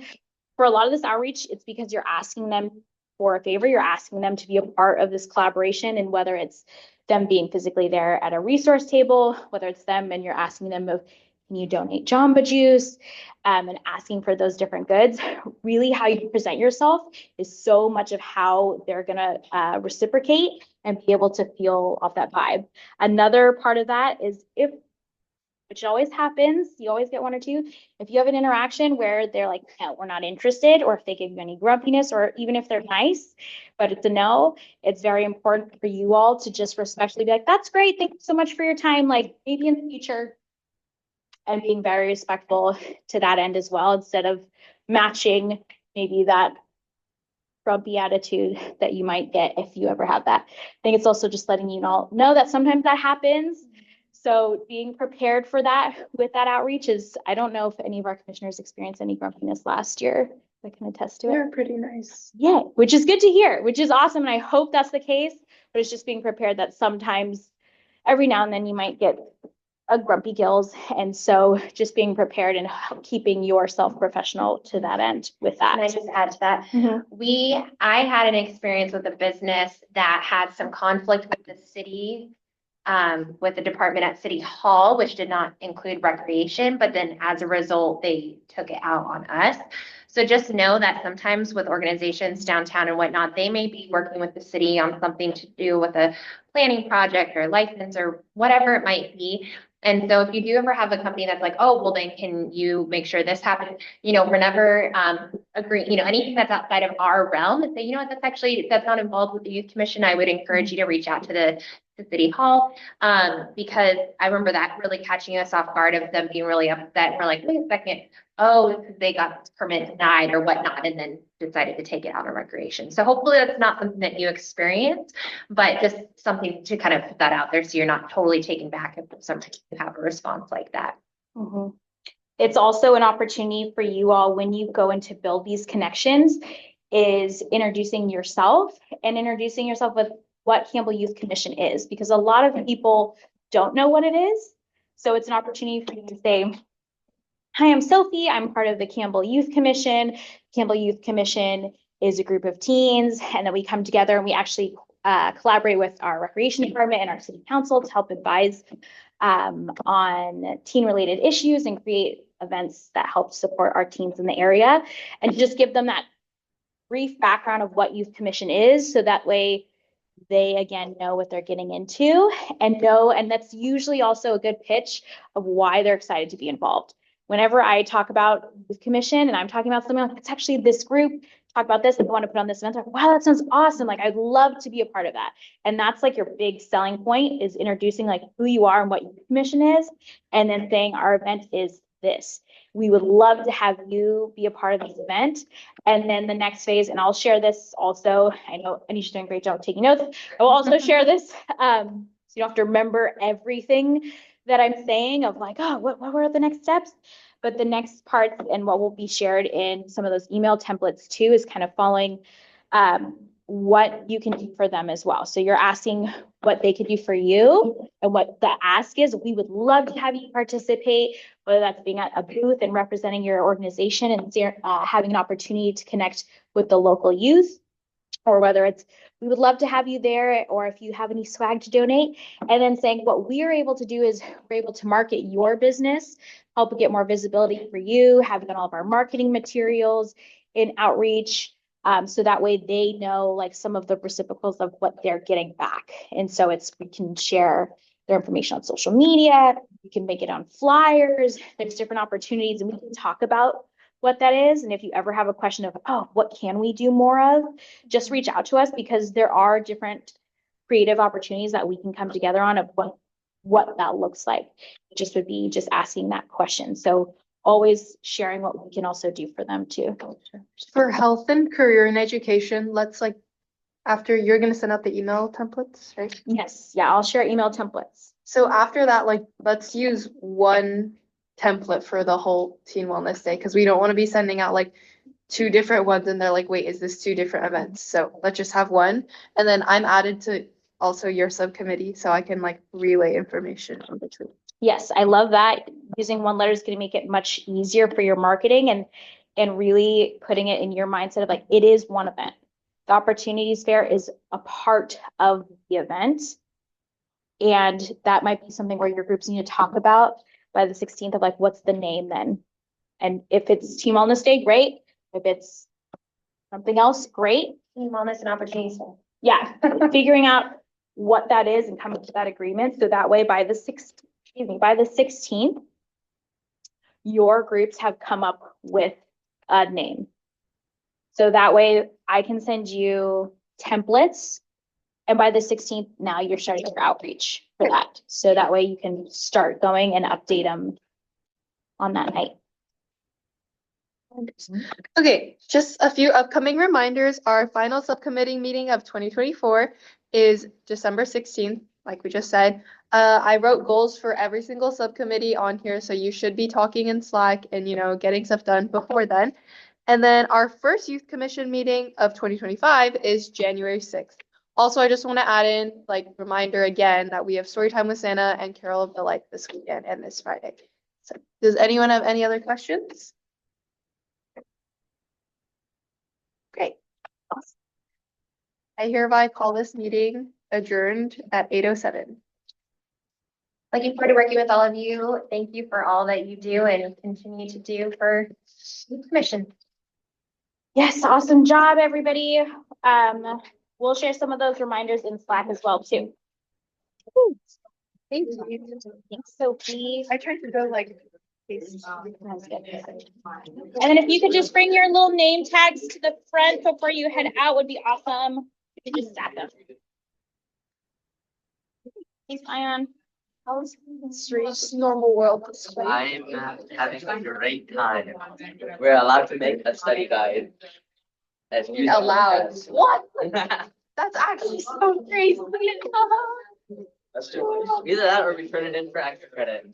for a lot of this outreach, it's because you're asking them for a favor. You're asking them to be a part of this collaboration and whether it's them being physically there at a resource table, whether it's them and you're asking them of, can you donate Jamba Juice, and asking for those different goods. Really, how you present yourself is so much of how they're gonna reciprocate and be able to feel off that vibe. Another part of that is if, which always happens, you always get one or two. If you have an interaction where they're like, no, we're not interested, or if they give you any grumpiness, or even if they're nice, but it's a no, it's very important for you all to just respectfully be like, that's great, thank you so much for your time, like maybe in the future, and being very respectful to that end as well, instead of matching maybe that grumpy attitude that you might get if you ever have that. I think it's also just letting you all know that sometimes that happens. So being prepared for that with that outreach is, I don't know if any of our commissioners experienced any grumpiness last year. I can attest to it. They're pretty nice. Yeah, which is good to hear, which is awesome. And I hope that's the case, but it's just being prepared that sometimes every now and then you might get a grumpy gills. And so just being prepared and keeping yourself professional to that end with that. Can I just add to that? Mhm. I had an experience with a business that had some conflict with the city, with the department at City Hall, which did not include recreation, but then as a result, they took it out on us. So just know that sometimes with organizations downtown and whatnot, they may be working with the city on something to do with a planning project or license or whatever it might be. And so if you do ever have a company that's like, oh, well, then can you make sure this happens? We're never agree, anything that's outside of our realm, and say, you know what, that's not involved with the youth commission. I would encourage you to reach out to the City Hall, because I remember that really catching us off guard of them being really upset. We're like, wait a second, oh, they got this permit denied or whatnot, and then decided to take it out on recreation. So hopefully that's not something that you experience, but just something to kind of put that out there so you're not totally taken back if sometimes you have a response like that. Mhm. It's also an opportunity for you all when you go in to build these connections is introducing yourself and introducing yourself with what Campbell Youth Commission is, because a lot of people don't know what it is. So it's an opportunity for you to say, hi, I'm Sophie. I'm part of the Campbell Youth Commission. Campbell Youth Commission is a group of teens, and then we come together and we actually collaborate with our recreation department and our city council to help advise on teen-related issues and create events that help support our teens in the area, and just give them that brief background of what Youth Commission is, so that way they again know what they're getting into and that's usually also a good pitch of why they're excited to be involved. Whenever I talk about Youth Commission and I'm talking about something like, it's actually this group, talk about this, and I want to put on this event, like, wow, that sounds awesome. Like, I'd love to be a part of that. And that's like your big selling point, is introducing like who you are and what Youth Commission is, and then saying our event is this. We would love to have you be a part of this event. And then the next phase, and I'll share this also, I know Anisha's doing a great job taking notes. I will also share this, so you don't have to remember everything that I'm saying of like, oh, what were the next steps? But the next part, and what will be shared in some of those email templates too, is kind of following what you can do for them as well. So you're asking what they could do for you, and what the ask is, we would love to have you participate, whether that's being at a booth and representing your organization and having an opportunity to connect with the local youth, or whether it's, we would love to have you there, or if you have any swag to donate. And then saying what we are able to do is we're able to market your business, help get more visibility for you, having all of our marketing materials in outreach. So that way they know like some of the reciprocals of what they're getting back. And so we can share their information on social media, you can make it on flyers, there's different opportunities, and we can talk about what that is. And if you ever have a question of, oh, what can we do more of, just reach out to us, because there are different creative opportunities that we can come together on of what that looks like. It just would be just asking that question. So always sharing what we can also do for them too. For health and career and education, let's like, after you're gonna send out the email templates, right? Yes, yeah, I'll share email templates. So after that, like, let's use one template for the whole Teen Wellness Day, because we don't want to be sending out like two different ones and they're like, wait, is this two different events? So let's just have one. And then I'm added to also your subcommittee, so I can like relay information in between. Yes, I love that. Using one letter is going to make it much easier for your marketing, and really putting it in your mindset of like, it is one event. The Opportunities Fair is a part of the event. And that might be something where your groups need to talk about by the 16th of like, what's the name then? And if it's Team Wellness Day, great. If it's something else, great. Team wellness and opportunities. Yeah, figuring out what that is and coming to that agreement. So that way by the 16th, your groups have come up with a name. So that way I can send you templates. And by the 16th, now you're starting your outreach for that. So that way you can start going and update them on that night. Okay, just a few upcoming reminders. Our final subcommittee meeting of 2024 is December 16th, like we just said. I wrote goals for every single subcommittee on here, so you should be talking in Slack and, getting stuff done before then. And then our first youth commission meeting of 2025 is January 6th. Also, I just want to add in, reminder again that we have Storytime with Santa and Carol of Delight this weekend and this Friday. So, does anyone have any other questions? Great. Awesome. I hereby call this meeting adjourned at 8:07. Looking forward to working with all of you. Thank you for all that you do and continue to do for the commission. Yes, awesome job, everybody. We'll share some of those reminders in Slack as well, too. Thank you. Thanks, Sophie. I tried to go Sounds good. And then if you could just bring your little name tags to the front before you head out would be awesome. You can just stack them. Thanks, Ion. It's normal world. I'm having a great time. We're allowed to make a study guide. As usual. Allowed. What? That's actually so crazy. Let's do it. Either that or we turn it in for extra credit.